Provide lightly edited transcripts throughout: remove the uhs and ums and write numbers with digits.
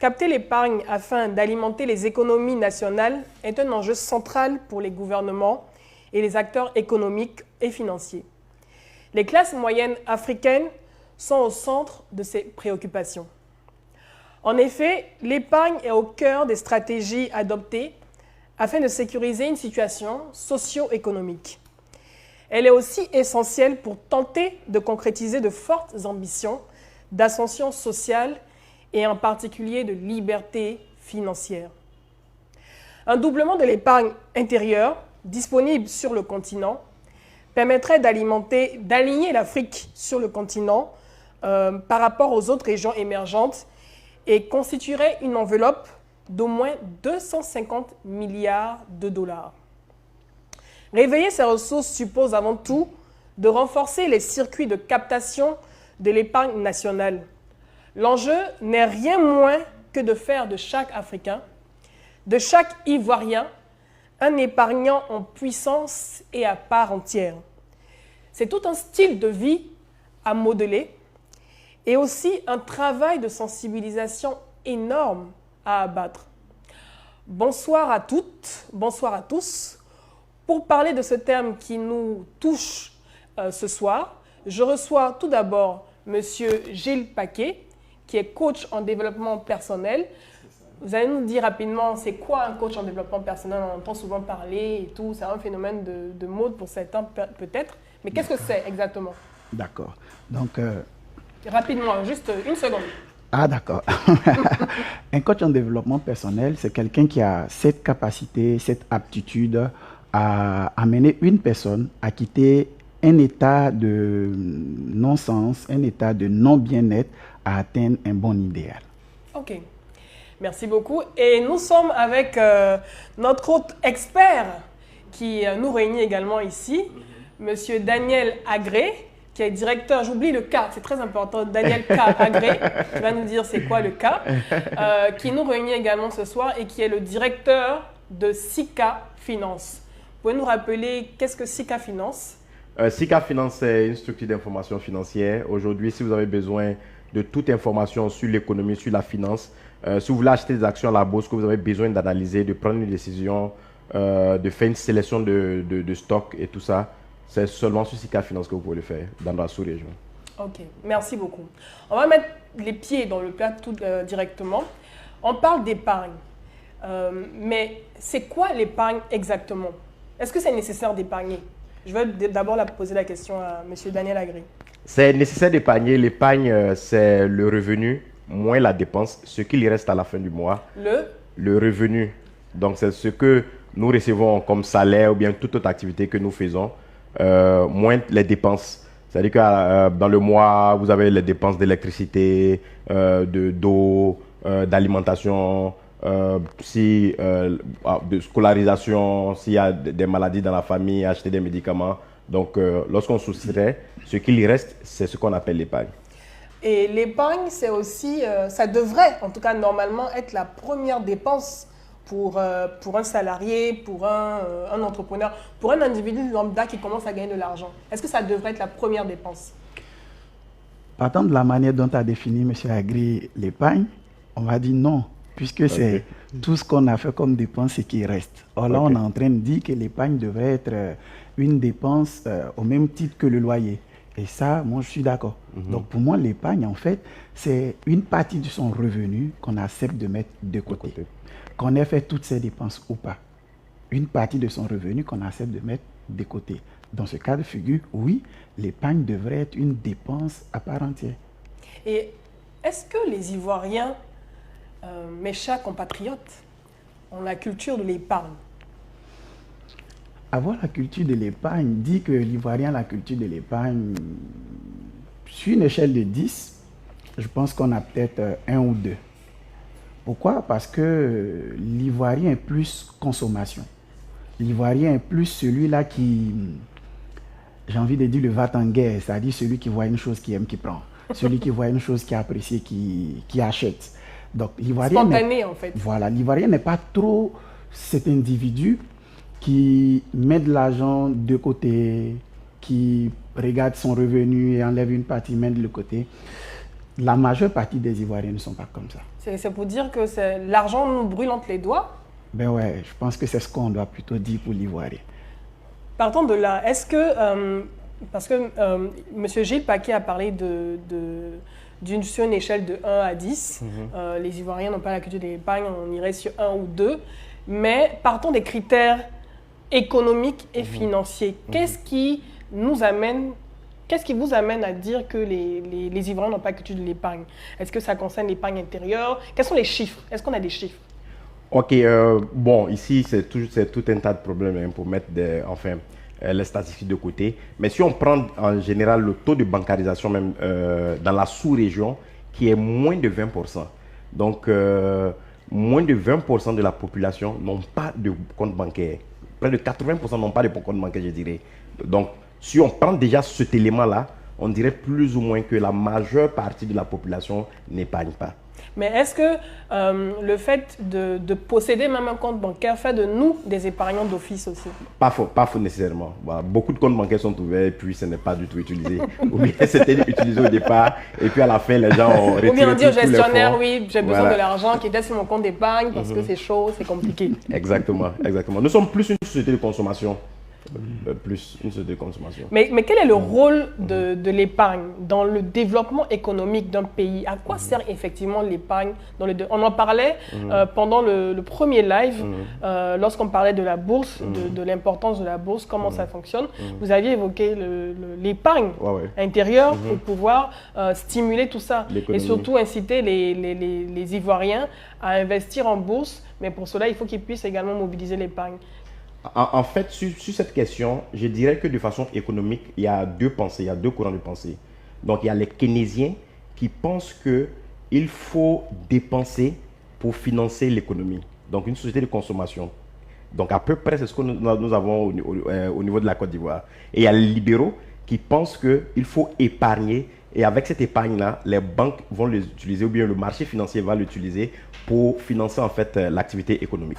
Capter l'épargne afin d'alimenter les économies nationales est un enjeu central pour les gouvernements et les acteurs économiques et financiers. Les classes moyennes africaines sont au centre de ces préoccupations. En effet, l'épargne est au cœur des stratégies adoptées afin de sécuriser une situation socio-économique. Elle est aussi essentielle pour tenter de concrétiser de fortes ambitions d'ascension sociale et en particulier de liberté financière. Un doublement de l'épargne intérieure disponible sur le continent permettrait d'aligner l'Afrique sur le continent par rapport aux autres régions émergentes et constituerait une enveloppe d'au moins 250 milliards de dollars. Réveiller ces ressources suppose avant tout de renforcer les circuits de captation de l'épargne nationale. L'enjeu n'est rien moins que de faire de chaque Africain, de chaque Ivoirien, un épargnant en puissance et à part entière. C'est tout un style de vie à modeler et aussi un travail de sensibilisation énorme à abattre. Bonsoir à toutes, bonsoir à tous. Pour parler de ce terme qui nous touche ce soir, je reçois tout d'abord M. Gilles Paquet, qui est coach en développement personnel. Vous allez nous dire rapidement, c'est quoi un coach en développement personnel? On entend souvent parler et tout, c'est un phénomène de mode pour certains peut-être. Mais qu'est-ce que c'est exactement? D'accord. Donc, rapidement, juste une seconde. Ah, d'accord. Un coach en développement personnel, c'est quelqu'un qui a cette capacité, cette aptitude à amener une personne à quitter un état de non-sens, un état de non-bien-être, à atteindre un bon idéal. Ok, merci beaucoup. Et nous sommes avec notre autre expert qui nous réunit également ici, Monsieur Daniel Agré, qui est directeur, j'oublie le K, c'est très important, Daniel K. Agré, qui va nous dire c'est quoi le K, qui nous réunit également ce soir et qui est le directeur de Sika Finance. Vous pouvez nous rappeler qu'est-ce que Sika Finance? Sika Finance, c'est une structure d'information financière. Aujourd'hui, si vous avez besoin de toute information sur l'économie, sur la finance, si vous voulez acheter des actions à la bourse, que vous avez besoin d'analyser, de prendre une décision, de faire une sélection de stocks et tout ça, c'est seulement sur Sika Finance que vous pouvez le faire dans la sous-région. Ok, merci beaucoup. On va mettre les pieds dans le plat tout directement. On parle d'épargne, mais c'est quoi l'épargne exactement? Est-ce que c'est nécessaire d'épargner? Je vais d'abord poser la question à M. Daniel Agré. C'est nécessaire d'épargner. L'épargne, c'est le revenu moins la dépense, ce qu'il reste à la fin du mois. Le revenu. Donc, c'est ce que nous recevons comme salaire ou bien toute autre activité que nous faisons, moins les dépenses. C'est-à-dire que dans le mois, vous avez les dépenses d'électricité, d'eau, d'alimentation, de scolarisation, s'il y a des maladies dans la famille, acheter des médicaments. Donc, lorsqu'on soustrait, ce qu'il reste, c'est ce qu'on appelle l'épargne. Et l'épargne, c'est aussi, ça devrait, en tout cas normalement, être la première dépense pour un salarié, pour un entrepreneur, pour un individu lambda qui commence à gagner de l'argent. Est-ce que ça devrait être la première dépense? Partant de la manière dont a défini M. Agri l'épargne, on va dire non, puisque c'est tout ce qu'on a fait comme dépense et qui reste. Or là, on est en train de dire que l'épargne devrait être une dépense au même titre que le loyer. Et ça, moi, je suis d'accord. Donc, pour moi, l'épargne, en fait, c'est une partie de son revenu qu'on accepte de mettre de côté. Qu'on ait fait toutes ses dépenses ou pas. Une partie de son revenu qu'on accepte de mettre de côté. Dans ce cas de figure, oui, l'épargne devrait être une dépense à part entière. Et est-ce que les Ivoiriens, mes chers compatriotes, ont la culture de l'épargne? Avoir la culture de l'épargne dit que l'Ivoirien a la culture de l'épargne. Sur une échelle de 10, je pense qu'on a peut-être 1 ou 2. Pourquoi? Parce que l'Ivoirien est plus consommation. L'Ivoirien est plus celui-là qui, j'ai envie de dire, le va-t-en-guerre, c'est-à-dire celui qui voit une chose qui aime, qui prend. Celui qui voit une chose qui apprécie, qui achète. Donc, l'Ivoirien spontané, en fait. Voilà, l'Ivoirien n'est pas trop cet individu qui met de l'argent de côté, qui regarde son revenu et enlève une partie, met de l'autre côté. La majeure partie des Ivoiriens ne sont pas comme ça. C'est pour dire que l'argent nous brûle entre les doigts? Ben ouais, je pense que c'est ce qu'on doit plutôt dire pour l'Ivoirien. Partant de là, est-ce que, parce que M. Gilles Paquet a parlé sur une échelle de 1 à 10, les Ivoiriens n'ont pas la culture de l'épargne, on irait sur 1 ou 2, mais partons des critères économiques et financiers. Qu'est-ce qui vous amène à dire que les Ivoiriens n'ont pas la culture de l'épargne? Est-ce que ça concerne l'épargne intérieure? Quels sont les chiffres? Est-ce qu'on a des chiffres? Ok, bon, ici, c'est tout un tas de problèmes pour mettre les statistiques de côté. Mais si on prend en général le taux de bancarisation, même dans la sous-région, qui est moins de 20%. Donc, moins de 20% de la population n'ont pas de compte bancaire. Près de 80% n'ont pas de compte bancaire, je dirais. Donc, si on prend déjà cet élément-là, on dirait plus ou moins que la majeure partie de la population n'épargne pas. Mais est-ce que le fait de posséder même un compte bancaire fait de nous des épargnants d'office aussi? Pas faux nécessairement. Bah, beaucoup de comptes bancaires sont ouverts et puis ce n'est pas du tout utilisé. Ou bien c'était utilisé au départ et puis à la fin les gens ont retiré. Ou bien on dit au gestionnaire, oui, j'ai besoin de l'argent qui était sur mon compte d'épargne parce que c'est chaud, c'est compliqué. Exactement. Nous sommes plus une société de consommation. Plus une société de consommation. Mais quel est le rôle de l'épargne dans le développement économique d'un pays? À quoi sert effectivement l'épargne? On en parlait pendant le premier live, lorsqu'on parlait de la bourse, de l'importance de la bourse, comment ça fonctionne. Vous aviez évoqué l'épargne intérieure pour pouvoir stimuler tout ça et surtout inciter les Ivoiriens à investir en bourse. Mais pour cela, il faut qu'ils puissent également mobiliser l'épargne. En fait, sur cette question, je dirais que de façon économique, il y a deux pensées, il y a deux courants de pensée. Donc, il y a les keynésiens qui pensent qu'il faut dépenser pour financer l'économie. Donc, une société de consommation. Donc, à peu près, c'est ce que nous avons au niveau de la Côte d'Ivoire. Et il y a les libéraux qui pensent qu'il faut épargner. Et avec cette épargne-là, les banques vont l'utiliser ou bien le marché financier va l'utiliser pour financer en fait l'activité économique.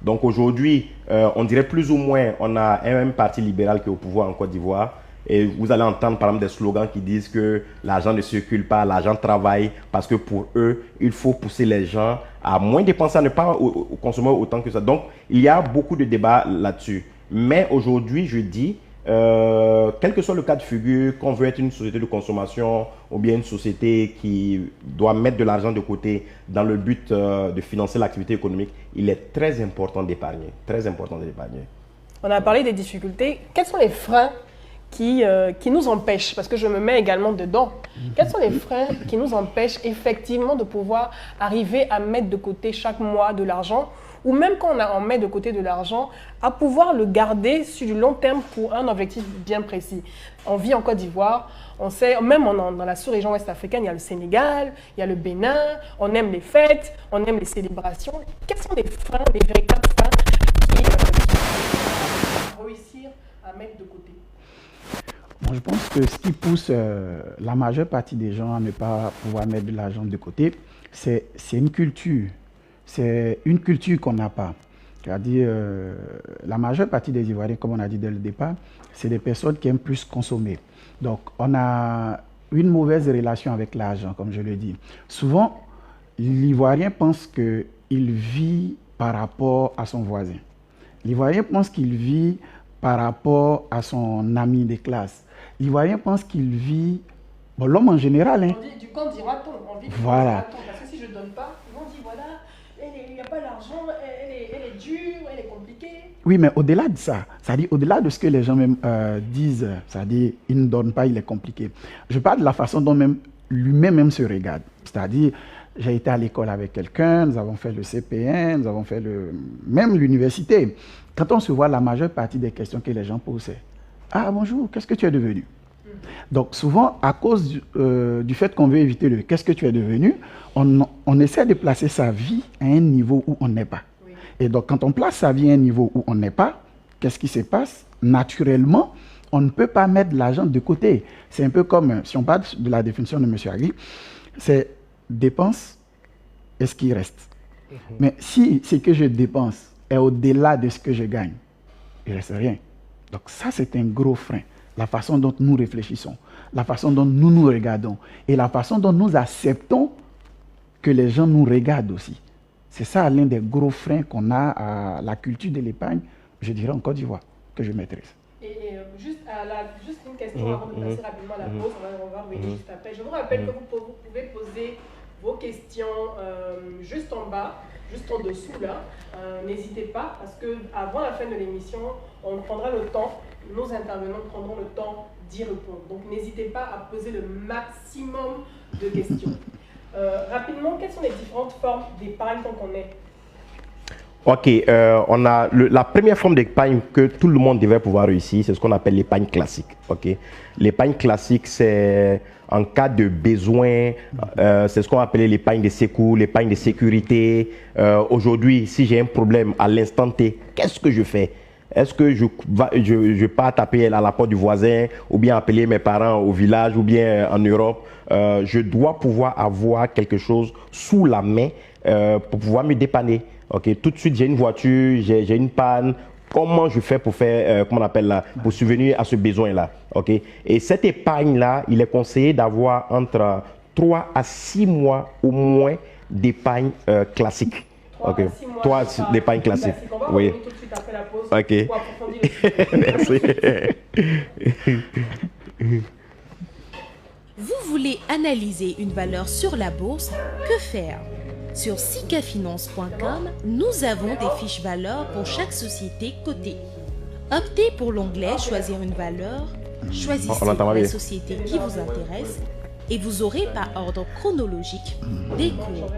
Donc aujourd'hui, on dirait plus ou moins, on a un même parti libéral qui est au pouvoir en Côte d'Ivoire. Et vous allez entendre par exemple des slogans qui disent que l'argent ne circule pas, l'argent travaille, parce que pour eux, il faut pousser les gens à moins dépenser, à ne pas consommer autant que ça. Donc, il y a beaucoup de débats là-dessus. Mais aujourd'hui, je dis, quel que soit le cas de figure, qu'on veut être une société de consommation ou bien une société qui doit mettre de l'argent de côté dans le but de financer l'activité économique, il est très important d'épargner. Très important d'épargner. On a parlé des difficultés. Quels sont les freins qui nous empêchent, parce que je me mets également dedans, quels sont les freins qui nous empêchent effectivement de pouvoir arriver à mettre de côté chaque mois de l'argent, ou même quand on met de côté de l'argent, à pouvoir le garder sur du long terme pour un objectif bien précis. On vit en Côte d'Ivoire, on sait, même dans la sous-région ouest-africaine, il y a le Sénégal, il y a le Bénin, on aime les fêtes, on aime les célébrations. Quels sont les freins, les véritables freins qui réussir à mettre de côté? Bon, je pense que ce qui pousse la majeure partie des gens à ne pas pouvoir mettre de l'argent de côté, c'est une culture. C'est une culture qu'on n'a pas. C'est-à-dire, la majeure partie des Ivoiriens, comme on a dit dès le départ, c'est des personnes qui aiment plus consommer. Donc, on a une mauvaise relation avec l'argent, comme je le dis. Souvent, l'Ivoirien pense qu'il vit par rapport à son voisin. L'Ivoirien pense qu'il vit par rapport à son ami de classe. L'Ivoirien pense qu'il vit... Bon, l'homme en général... Hein. On dit du camp dira-t-on. On vit du voilà. camp dira-t-on. Parce que si je ne donne pas, on dit voilà, il n'y a pas d'argent, elle est dure, elle est compliquée. Oui, mais au-delà de ça, c'est-à-dire au-delà de ce que les gens même disent, c'est-à-dire il ne donne pas, il est compliqué. Je parle de la façon dont même lui-même se regarde. C'est-à-dire, j'ai été à l'école avec quelqu'un, nous avons fait le CP1, nous avons fait même l'université. Quand on se voit, la majeure partie des questions que les gens posent, c'est « Ah, bonjour, qu'est-ce que tu es devenu ?» Donc souvent, à cause du fait qu'on veut éviter le « qu'est-ce que tu es devenu », on essaie de placer sa vie à un niveau où on n'est pas. Oui. Et donc quand on place sa vie à un niveau où on n'est pas, qu'est-ce qui se passe? Naturellement, on ne peut pas mettre de l'argent de côté. C'est un peu comme, si on parle de la définition de M. Agri, c'est dépense et ce qui reste. Mais si ce que je dépense est au-delà de ce que je gagne, il ne reste rien. Donc ça, c'est un gros frein. la façon dont nous réfléchissons, la façon dont nous nous regardons et la façon dont nous acceptons que les gens nous regardent aussi. C'est ça l'un des gros freins qu'on a à la culture de l'épargne, je dirais en Côte d'Ivoire, que je maîtrise. Juste une question avant de passer rapidement à la pause, on va revenir juste après. Je vous rappelle que vous pouvez poser vos questions juste en bas, juste en dessous là. N'hésitez pas parce qu'avant la fin de l'émission, on prendra le temps, nos intervenants prendront le temps d'y répondre. Donc n'hésitez pas à poser le maximum de questions. Rapidement, quelles sont les différentes formes d'épargne qu'on connaît? Ok, on a la première forme d'épargne que tout le monde devrait pouvoir réussir, c'est ce qu'on appelle l'épargne classique. Ok, l'épargne classique, c'est en cas de besoin, c'est ce qu'on appelle l'épargne de secours, l'épargne de sécurité. Aujourd'hui, si j'ai un problème à l'instant T, qu'est-ce que je fais? Est-ce que je pars taper à la porte du voisin ou bien appeler mes parents au village ou bien en Europe? Je dois pouvoir avoir quelque chose sous la main pour pouvoir me dépanner. Ok, tout de suite j'ai une voiture, j'ai une panne. Comment je fais pour faire, comment on appelle là, pour subvenir à ce besoin-là? Ok, et cette épargne-là, il est conseillé d'avoir entre 3 à 6 mois au moins d'épargne classique. 3 à 6 mois d'épargne classique. On va oui. tout de suite après la pause ok. pour approfondir Merci. Vous voulez analyser une valeur sur la bourse? Que faire? Sur sikafinance.com, nous avons des fiches valeurs pour chaque société cotée. Optez pour l'onglet Choisir une valeur, choisissez la société qui vous intéresse et vous aurez par ordre chronologique des cours.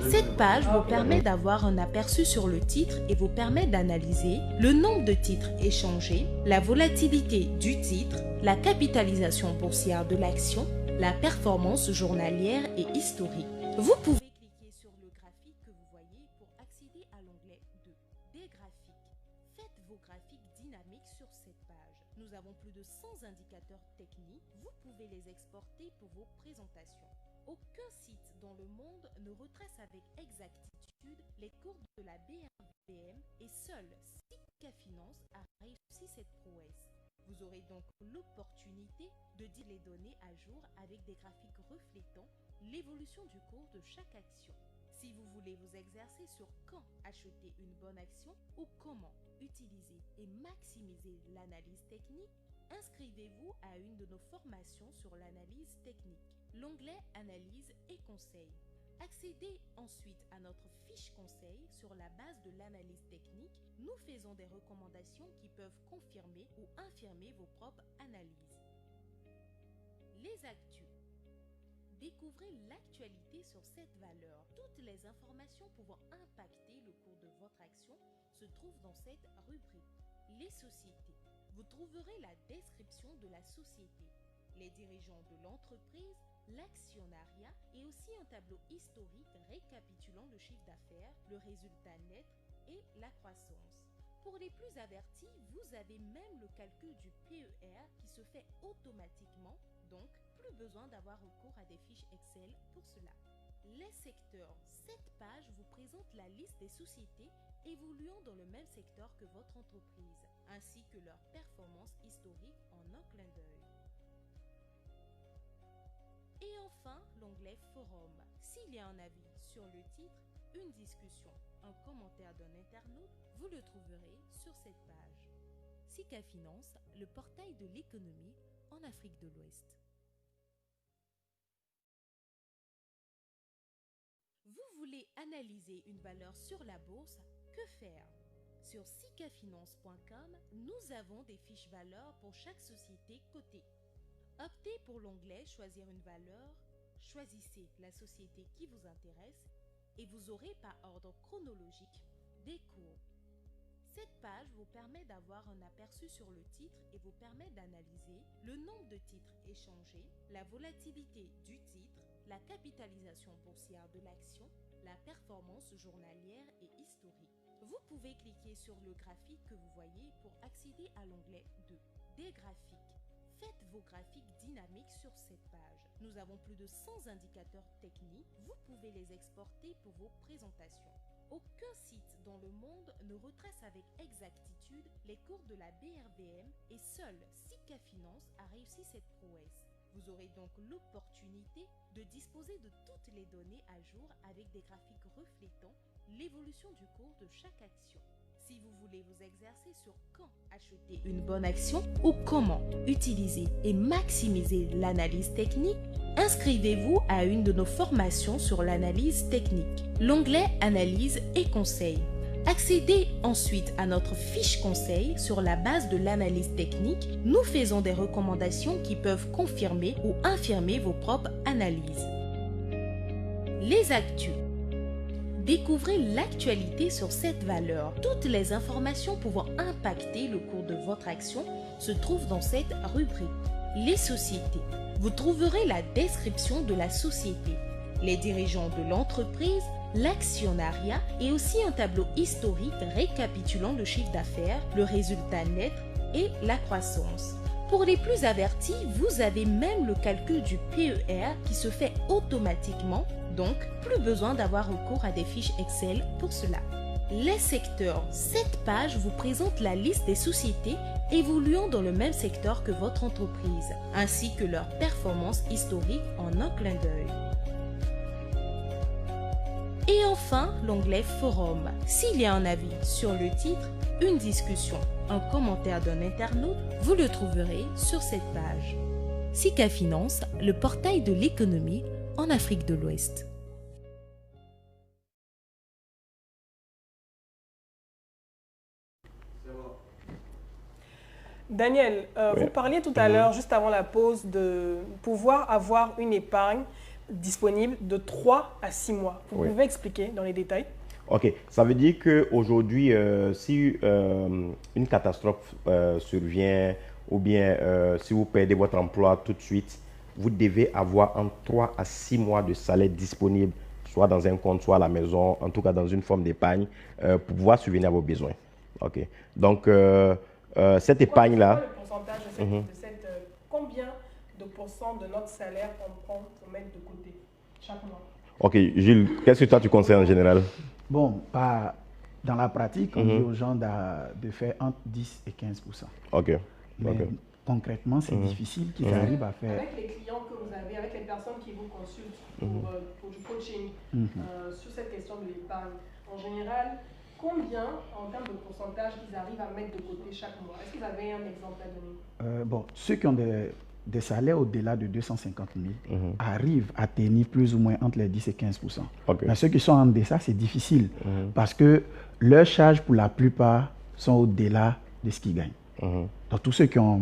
Cette page vous permet d'avoir un aperçu sur le titre et vous permet d'analyser le nombre de titres échangés, la volatilité du titre, la capitalisation boursière de l'action, la performance journalière et historique. Vous pouvez cliquer sur le graphique que vous voyez pour accéder à l'onglet 2, des graphiques. Faites vos graphiques dynamiques sur cette page. Nous avons plus de 100 indicateurs techniques. Vous pouvez les exporter pour vos présentations. Aucun site dans le monde ne retrace avec exactitude les cours de la BRVM et seul Sika Finance a réussi cette prouesse. Vous aurez donc l'opportunité de dire les données à jour avec des graphiques reflétant l'évolution du cours de chaque action. Si vous voulez vous exercer sur quand acheter une bonne action ou comment utiliser et maximiser l'analyse technique, inscrivez-vous à une de nos formations sur l'analyse technique. L'onglet Analyse et conseils. Accédez ensuite à notre fiche conseil sur la base de l'analyse technique. Nous faisons des recommandations qui peuvent confirmer ou infirmer vos propres analyses. Les actus. Découvrez l'actualité sur cette valeur. Toutes les informations pouvant impacter le cours de votre action se trouvent dans cette rubrique. Les sociétés. Vous trouverez la description de la société, les dirigeants de l'entreprise, l'actionnariat et aussi un tableau historique récapitulant le chiffre d'affaires, le résultat net et la croissance. Pour les plus avertis, vous avez même le calcul du PER qui se fait automatiquement, donc plus besoin d'avoir recours à des fiches Excel pour cela. Les secteurs. Cette page vous présente la liste des sociétés évoluant dans le même secteur que votre entreprise, ainsi que leur performance historique en un clin d'œil. Et enfin, l'onglet Forum. S'il y a un avis sur le titre, une discussion, un commentaire d'un internaute, vous le trouverez sur cette page. Sika Finance, le portail de l'économie en Afrique de l'Ouest. Vous voulez analyser une valeur sur la bourse? Que faire? Sur sikafinance.com, nous avons des fiches valeurs pour chaque société cotée. Optez pour l'onglet Choisir une valeur, choisissez la société qui vous intéresse et vous aurez par ordre chronologique des cours. Cette page vous permet d'avoir un aperçu sur le titre et vous permet d'analyser le nombre de titres échangés, la volatilité du titre, la capitalisation boursière de l'action, la performance journalière et historique. Vous pouvez cliquer sur le graphique que vous voyez pour accéder à l'onglet 2, des graphiques. Faites vos graphiques dynamiques sur cette page. Nous avons plus de 100 indicateurs techniques. Vous pouvez les exporter pour vos présentations. Aucun site dans le monde ne retrace avec exactitude les cours de la BRVM et seul Sika Finance a réussi cette prouesse. Vous aurez donc l'opportunité de disposer de toutes les données à jour avec des graphiques reflétant l'évolution du cours de chaque action. Si vous voulez vous exercer sur quand acheter une bonne action ou comment utiliser et maximiser l'analyse technique, inscrivez-vous à une de nos formations sur l'analyse technique. L'onglet Analyse et conseils. Accédez ensuite à notre fiche conseil sur la base de l'analyse technique. Nous faisons des recommandations qui peuvent confirmer ou infirmer vos propres analyses. Les actus. Découvrez l'actualité sur cette valeur. Toutes les informations pouvant impacter le cours de votre action se trouvent dans cette rubrique. Les sociétés. Vous trouverez la description de la société, les dirigeants de l'entreprise, l'actionnariat et aussi un tableau historique récapitulant le chiffre d'affaires, le résultat net et la croissance. Pour les plus avertis, vous avez même le calcul du PER qui se fait automatiquement, donc plus besoin d'avoir recours à des fiches Excel pour cela. Les secteurs. Cette page vous présente la liste des sociétés évoluant dans le même secteur que votre entreprise, ainsi que leur performance historique en un clin d'œil. Et enfin, l'onglet Forum. S'il y a un avis sur le titre, une discussion, un commentaire d'un internaute, vous le trouverez sur cette page. Sika Finance, le portail de l'économie en Afrique de l'Ouest. Daniel, Oui. vous parliez tout à l'heure, juste avant la pause, de pouvoir avoir une épargne disponible de 3 à 6 mois. Vous Oui. pouvez expliquer dans les détails? Ok, ça veut dire qu'aujourd'hui, si une catastrophe survient ou bien si vous perdez votre emploi tout de suite, vous devez avoir entre 3 à 6 mois de salaire disponible, soit dans un compte, soit à la maison, en tout cas dans une forme d'épargne, pour pouvoir subvenir à vos besoins. Ok, donc cette épargne-là... C'est quoi le pourcentage de cette, combien de pourcents de notre salaire on prend pour mettre de côté chaque mois? Ok, Jules, qu'est-ce que toi tu conseilles en général? Bon, pas dans la pratique, on dit aux gens de faire entre 10 et 15%. Ok. Mais Ok. concrètement, c'est difficile qu'ils arrivent à faire. Avec les clients que vous avez, avec les personnes qui vous consultent pour du coaching sur cette question de l'épargne, en général, combien, en termes de pourcentage, ils arrivent à mettre de côté chaque mois? Est-ce que vous avez un exemple à donner? Bon, ceux qui ont des salaires au-delà de 250 000 arrivent à tenir plus ou moins entre les 10 et 15%. Ok. Mais ceux qui sont en deçà, c'est difficile parce que leurs charges, pour la plupart, sont au-delà de ce qu'ils gagnent. Donc, tous ceux qui ont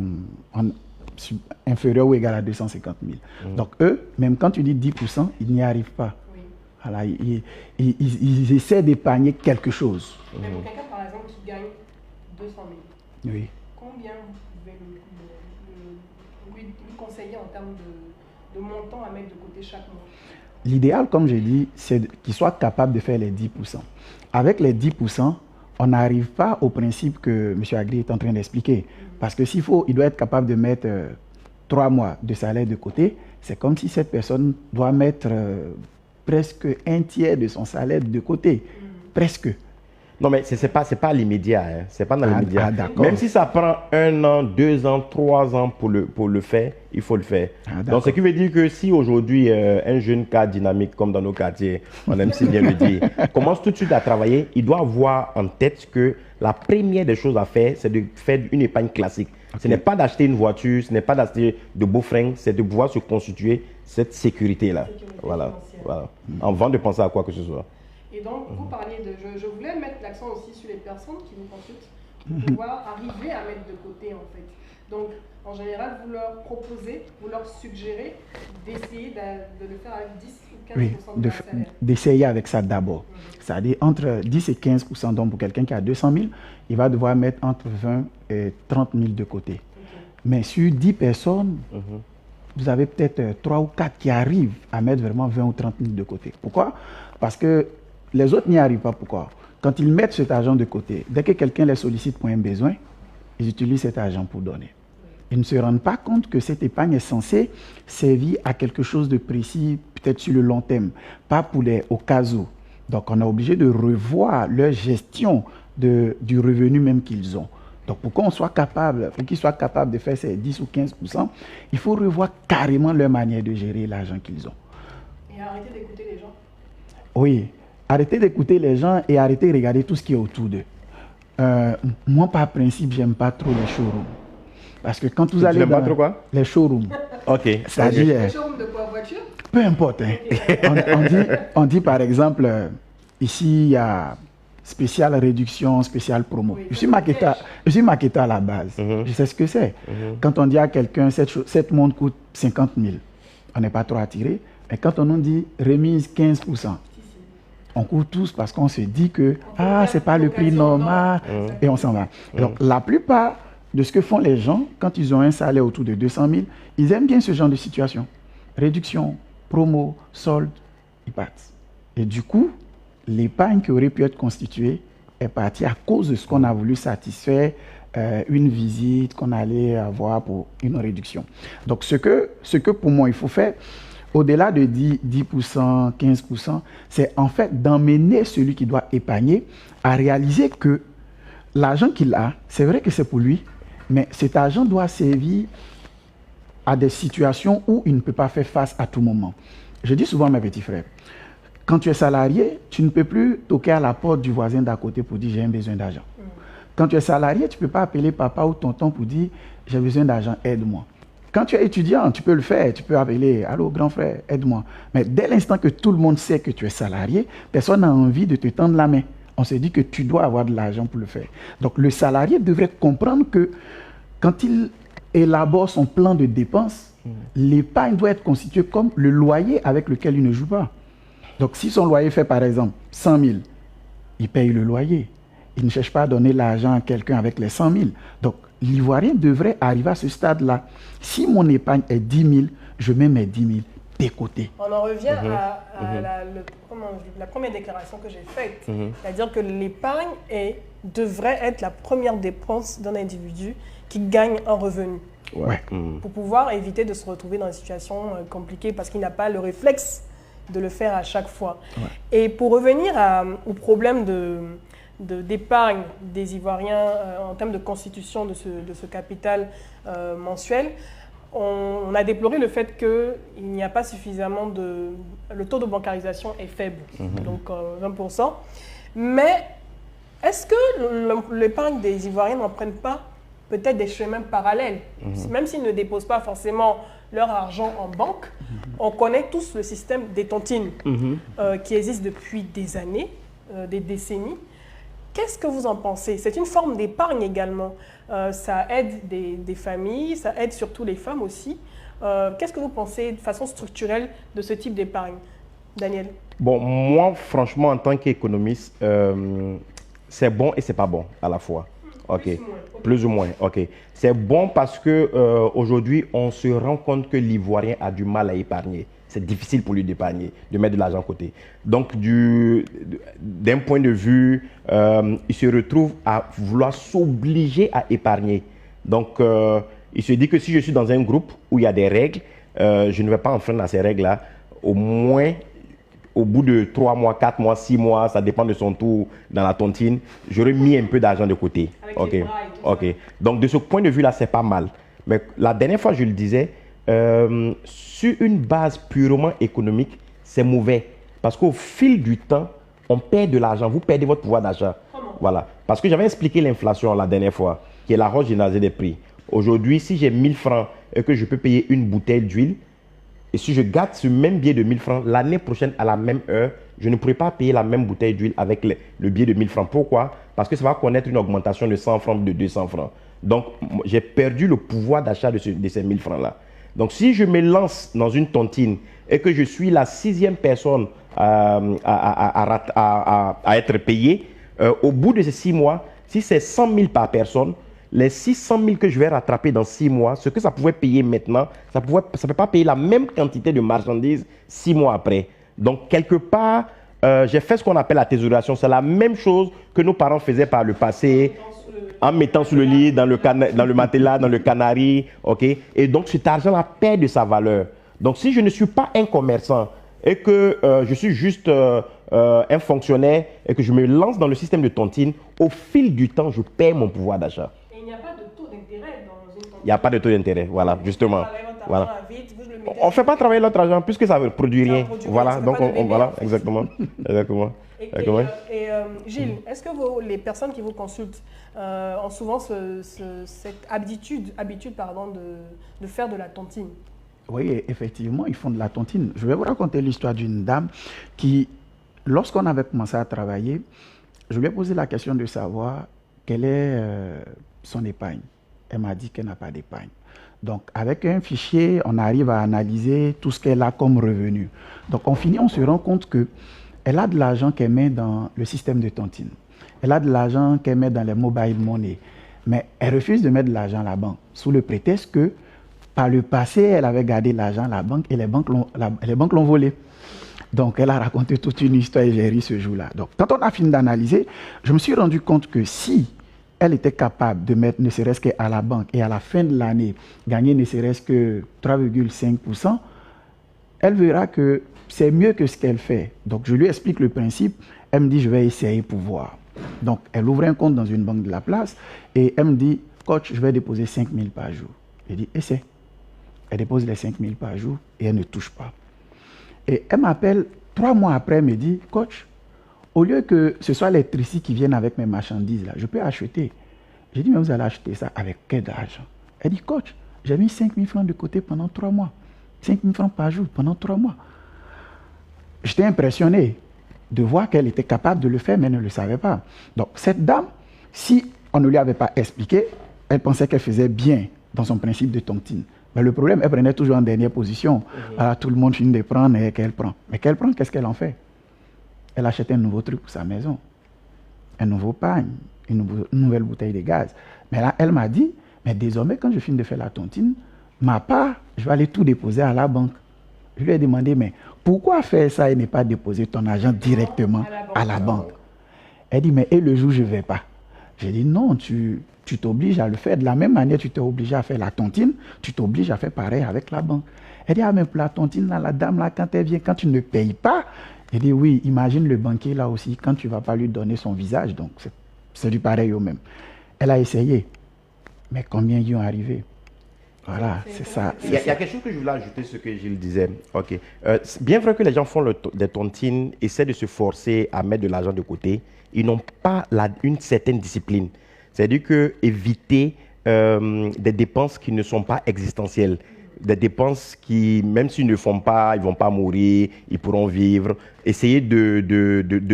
inférieur ou égal à 250 000. Donc, eux, même quand tu dis 10%, ils n'y arrivent pas. Oui. Voilà, ils essaient d'épargner quelque chose. Mais pour quelqu'un, par exemple, qui gagne 200 000, Oui. combien vous pouvez lui conseiller en termes de montant à mettre de côté chaque mois? L'idéal, comme j'ai dit, c'est qu'il soit capable de faire les 10%. Avec les 10%, on n'arrive pas au principe que M. Agri est en train d'expliquer. Parce que il doit être capable de mettre 3 mois de salaire de côté. C'est comme si cette personne doit mettre presque un tiers de son salaire de côté. Presque. Non, mais ce n'est pas l'immédiat. Hein. Ce n'est pas dans l'immédiat. d'accord. Même si ça prend 1 an, 2 ans, 3 ans pour le faire, il faut le faire. Donc, ce qui veut dire que si aujourd'hui, un jeune cas dynamique, comme dans nos quartiers, on aime si bien le dire, commence tout de suite à travailler, il doit avoir en tête que la première des choses à faire, c'est de faire une épargne classique. Ce n'est pas d'acheter une voiture, ce n'est pas d'acheter de beaux fringues, c'est de pouvoir se constituer cette sécurité-là. Voilà. Avant de penser à quoi que ce soit. Et donc, vous parliez de... Je voulais mettre l'accent aussi sur les personnes qui vous consultent pour pouvoir arriver à mettre de côté, en fait. Donc, en général, vous leur proposez, vous leur suggérez d'essayer de le faire avec 10 ou 15% de leur salaire. D'essayer avec ça d'abord. C'est-à-dire entre 10 et 15%. Donc, pour quelqu'un qui a 200 000, il va devoir mettre entre 20 et 30 000 de côté. Mais sur 10 personnes, vous avez peut-être 3 ou 4 qui arrivent à mettre vraiment 20 ou 30 000 de côté. Pourquoi? Parce que les autres n'y arrivent pas. Pourquoi? Quand ils mettent cet argent de côté, dès que quelqu'un les sollicite pour un besoin, ils utilisent cet argent pour donner. Ils ne se rendent pas compte que cette épargne est censée servir à quelque chose de précis, peut-être sur le long terme, pas pour au cas où. Donc, on est obligé de revoir leur gestion du revenu même qu'ils ont. Donc, pour qu'ils soient capables de faire ces 10 ou 15%, il faut revoir carrément leur manière de gérer l'argent qu'ils ont. Et arrêter d'écouter les gens. Oui, arrêter d'écouter les gens et arrêter de regarder tout ce qui est autour d'eux. Moi, par principe, j'aime pas trop les showrooms. Parce que quand vous allez dans pas trop quoi? les showrooms, ok. C'est-à-dire, Les showrooms de quoi, voiture? Peu importe. Hein. On dit par exemple, ici il y a spéciale réduction, spéciale promo. Oui, je suis marketeur à la base. Je sais ce que c'est. Quand on dit à quelqu'un, cette montre coûte 50 000, on n'est pas trop attiré. Mais quand on nous dit remise 15%, on court tous parce qu'on se dit que c'est pas le prix normal et on s'en va. Donc la plupart de ce que font les gens, quand ils ont un salaire autour de 200 000, ils aiment bien ce genre de situation. Réduction, promo, solde, ils partent. Et du coup, l'épargne qui aurait pu être constituée est partie à cause de ce qu'on a voulu satisfaire, une visite qu'on allait avoir pour une réduction. Donc ce que pour moi il faut faire, au-delà de 10%, 15%, c'est en fait d'emmener celui qui doit épargner à réaliser que l'argent qu'il a, c'est vrai que c'est pour lui, mais cet argent doit servir à des situations où il ne peut pas faire face à tout moment. Je dis souvent à mes petits frères, quand tu es salarié, tu ne peux plus toquer à la porte du voisin d'à côté pour dire « j'ai un besoin d'argent ». Quand tu es salarié, tu ne peux pas appeler papa ou tonton pour dire « j'ai besoin d'argent, aide-moi ». Quand tu es étudiant, tu peux le faire, tu peux appeler « allô grand frère, aide-moi ». Mais dès l'instant que tout le monde sait que tu es salarié, personne n'a envie de te tendre la main. On se dit que tu dois avoir de l'argent pour le faire. Donc le salarié devrait comprendre que quand il élabore son plan de dépenses, l'épargne doit être constituée comme le loyer avec lequel il ne joue pas. Donc si son loyer fait par exemple 100 000, il paye le loyer. Il ne cherche pas à donner l'argent à quelqu'un avec les 100 000. Donc l'Ivoirien devrait arriver à ce stade-là. Si mon épargne est 10 000, je mets mes 10 000 de côté. On en revient à la première déclaration que j'ai faite. C'est-à-dire que l'épargne devrait être la première dépense d'un individu qui gagne un revenu. Ouais. Pour pouvoir éviter de se retrouver dans une situation compliquée parce qu'il n'a pas le réflexe de le faire à chaque fois. Ouais. Et pour revenir au problème d'épargne des Ivoiriens en termes de constitution de ce capital mensuel, on a déploré le fait qu'il n'y a pas suffisamment le taux de bancarisation est faible, donc 20%. Mais est-ce que l'épargne des Ivoiriens n'en prennent pas peut-être des chemins parallèles, même s'ils ne déposent pas forcément leur argent en banque? On connaît tous le système des tontines qui existe depuis des années, des décennies. Qu'est-ce que vous en pensez? C'est une forme d'épargne également. Ça aide des familles, ça aide surtout les femmes aussi. Qu'est-ce que vous pensez de façon structurelle de ce type d'épargne, Daniel? Bon, moi, franchement, en tant qu'économiste, c'est bon et c'est pas bon à la fois. Ok. Plus ou moins. Ok. C'est bon parce que aujourd'hui, on se rend compte que l'Ivoirien a du mal à épargner. C'est difficile pour lui d'épargner, de mettre de l'argent à côté. Donc, d'un point de vue, il se retrouve à vouloir s'obliger à épargner. Donc, il se dit que si je suis dans un groupe où il y a des règles, je ne vais pas enfreindre à ces règles-là. Au moins, au bout de 3 mois, 4 mois, 6 mois, ça dépend de son tour dans la tontine, j'aurais mis un peu d'argent de côté. Avec les bras et tout ça. Donc, de ce point de vue-là, c'est pas mal. Mais la dernière fois, je le disais, sur une base purement économique, c'est mauvais. Parce qu'au fil du temps, on perd de l'argent. Vous perdez votre pouvoir d'achat. Voilà. Parce que j'avais expliqué l'inflation la dernière fois, qui est la hausse généralisée des prix. Aujourd'hui, si j'ai 1000 francs et que je peux payer une bouteille d'huile, et si je garde ce même billet de 1000 francs, l'année prochaine, à la même heure, je ne pourrai pas payer la même bouteille d'huile avec le billet de 1000 francs. Pourquoi? Parce que ça va connaître une augmentation de 100 francs, de 200 francs. Donc, j'ai perdu le pouvoir d'achat de ces 1000 francs-là. Donc, si je me lance dans une tontine et que je suis la 6e personne à être payée, au bout de ces 6 mois, si c'est 100 000 par personne, les 600 000 que je vais rattraper dans 6 mois, ce que ça pouvait payer maintenant, ça ne peut pas payer la même quantité de marchandises 6 mois après. Donc, quelque part, j'ai fait ce qu'on appelle la thésaurisation. C'est la même chose que nos parents faisaient par le passé. en mettant sous le lit, dans le matelas, dans le canari, ok? Et donc cet argent-là perd de sa valeur. Donc si je ne suis pas un commerçant et que je suis juste un fonctionnaire et que je me lance dans le système de tontine, au fil du temps, je perds mon pouvoir d'achat. Et il n'y a pas de taux d'intérêt dans une tontine. Il n'y a pas de taux d'intérêt, voilà, justement. Voilà. On ne fait pas travailler notre argent puisque ça ne produit rien. Voilà, donc voilà, exactement. Exactement. Et Gilles, est-ce que les personnes qui vous consultent ont souvent cette habitude de faire de la tontine? Oui, effectivement, ils font de la tontine. Je vais vous raconter l'histoire d'une dame qui, lorsqu'on avait commencé à travailler, je lui ai posé la question de savoir quelle est son épargne. Elle m'a dit qu'elle n'a pas d'épargne. Donc, avec un fichier, on arrive à analyser tout ce qu'elle a comme revenu. Donc, on finit, on se rend compte qu'elle a de l'argent qu'elle met dans le système de tontine. Elle a de l'argent qu'elle met dans les mobile money. Mais elle refuse de mettre de l'argent à la banque, sous le prétexte que, par le passé, elle avait gardé l'argent à la banque et les banques l'ont volé. Donc, elle a raconté toute une histoire et j'ai ri ce jour-là. Donc, quand on a fini d'analyser, je me suis rendu compte que si elle était capable de mettre ne serait-ce qu'à la banque et à la fin de l'année, gagner ne serait-ce que 3,5%, elle verra que c'est mieux que ce qu'elle fait. Donc, je lui explique le principe. Elle me dit, je vais essayer pour voir. Donc, elle ouvre un compte dans une banque de la place et elle me dit, coach, je vais déposer 5 000 par jour. Je dis, essaie. Elle dépose les 5 000 par jour et elle ne touche pas. Et elle m'appelle 3 mois après, elle me dit, coach, au lieu que ce soit les tricycles qui viennent avec mes marchandises, là, je peux acheter. J'ai dit, mais vous allez acheter ça avec quel argent? Elle dit, coach, j'ai mis 5 000 francs de côté pendant 3 mois. 5 000 francs par jour pendant 3 mois. J'étais impressionné de voir qu'elle était capable de le faire, mais elle ne le savait pas. Donc, cette dame, si on ne lui avait pas expliqué, elle pensait qu'elle faisait bien dans son principe de tontine. Mais le problème, elle prenait toujours en dernière position. Alors, tout le monde finit de prendre et qu'elle prend. Mais qu'elle prend, qu'est-ce qu'elle en fait? Elle achète un nouveau truc pour sa maison, un nouveau pagne, une nouvelle bouteille de gaz. Mais là, elle m'a dit, mais désormais, quand je finis de faire la tontine, ma part, je vais aller tout déposer à la banque. Je lui ai demandé, mais pourquoi faire ça et ne pas déposer ton argent directement à la banque? Elle dit, mais et le jour où je ne vais pas? J'ai dit, non, tu t'obliges à le faire. De la même manière, tu t'es obligé à faire la tontine, tu t'obliges à faire pareil avec la banque. Elle dit, ah, mais pour la tontine, là, la dame, là, quand elle vient, quand tu ne payes pas, elle dit, oui, imagine le banquier, là aussi, quand tu ne vas pas lui donner son visage. Donc, c'est du pareil au même. Elle a essayé. Mais combien y ont arrivé? Voilà, c'est ça. Il y a quelque chose que je voulais ajouter, ce que Gilles disait. Ok. Bien vrai que les gens font des tontines, essaient de se forcer à mettre de l'argent de côté, ils n'ont pas une certaine discipline. C'est-à-dire que éviter des dépenses qui ne sont pas existentielles, des dépenses qui, même s'ils ne font pas, ils ne vont pas mourir, ils pourront vivre. Essayer de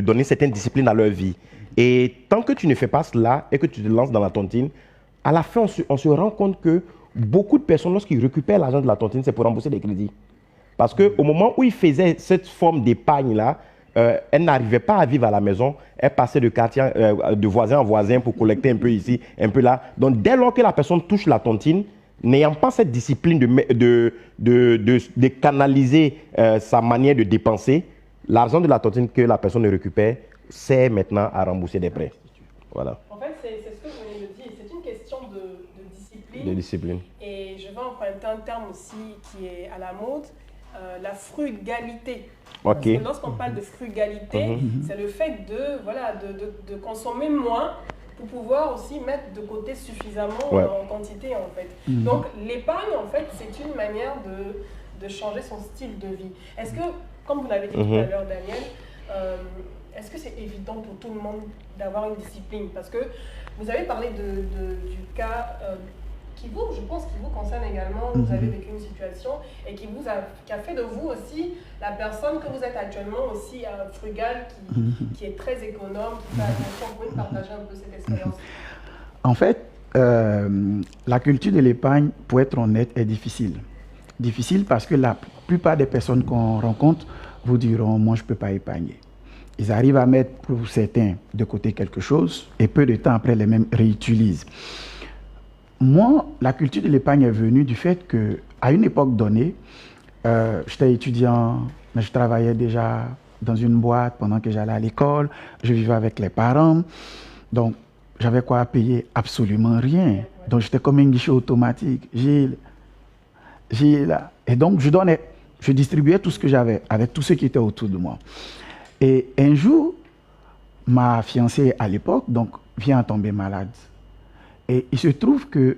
donner une certaine discipline à leur vie. Et tant que tu ne fais pas cela et que tu te lances dans la tontine, à la fin, on se rend compte que beaucoup de personnes, lorsqu'ils récupèrent l'argent de la tontine, c'est pour rembourser des crédits. Parce qu'au moment où ils faisaient cette forme d'épargne-là, elle n'arrivait pas à vivre à la maison. Elle passait de quartier, de voisin en voisin pour collecter un peu ici, un peu là. Donc, dès lors que la personne touche la tontine, n'ayant pas cette discipline de canaliser sa manière de dépenser, l'argent de la tontine que la personne récupère sert maintenant à rembourser des prêts. Voilà. En fait, c'est ce que je venais de dire. C'est une question de discipline. De discipline. Et je vais emprunter un terme aussi qui est à la mode, la frugalité. Okay. Parce que lorsqu'on parle de frugalité, c'est le fait de consommer moins pour pouvoir aussi mettre de côté suffisamment en quantité, en fait. Donc, l'épargne, en fait, c'est une manière de changer son style de vie. Est-ce que, comme vous l'avez dit tout à l'heure, Daniel, est-ce que c'est évident pour tout le monde d'avoir une discipline? Parce que vous avez parlé du cas qui vous concerne également. Vous avez vécu une situation et qui a fait de vous aussi la personne que vous êtes actuellement, aussi frugale, qui est très économe, qui fait attention. Vous pouvez partager un peu cette expérience? En fait, la culture de l'épargne, pour être honnête, est difficile. Difficile parce que la plupart des personnes qu'on rencontre vous diront, moi je ne peux pas épargner. Ils arrivent à mettre pour certains de côté quelque chose et peu de temps après les mêmes réutilisent. Moi, la culture de l'épargne est venue du fait qu'à une époque donnée, j'étais étudiant, mais je travaillais déjà dans une boîte pendant que j'allais à l'école, je vivais avec les parents. Donc, j'avais quoi à payer? Absolument rien. Donc j'étais comme un guichet automatique. Et donc je distribuais tout ce que j'avais avec tous ceux qui étaient autour de moi. Et un jour, ma fiancée à l'époque vient à tomber malade. Et il se trouve que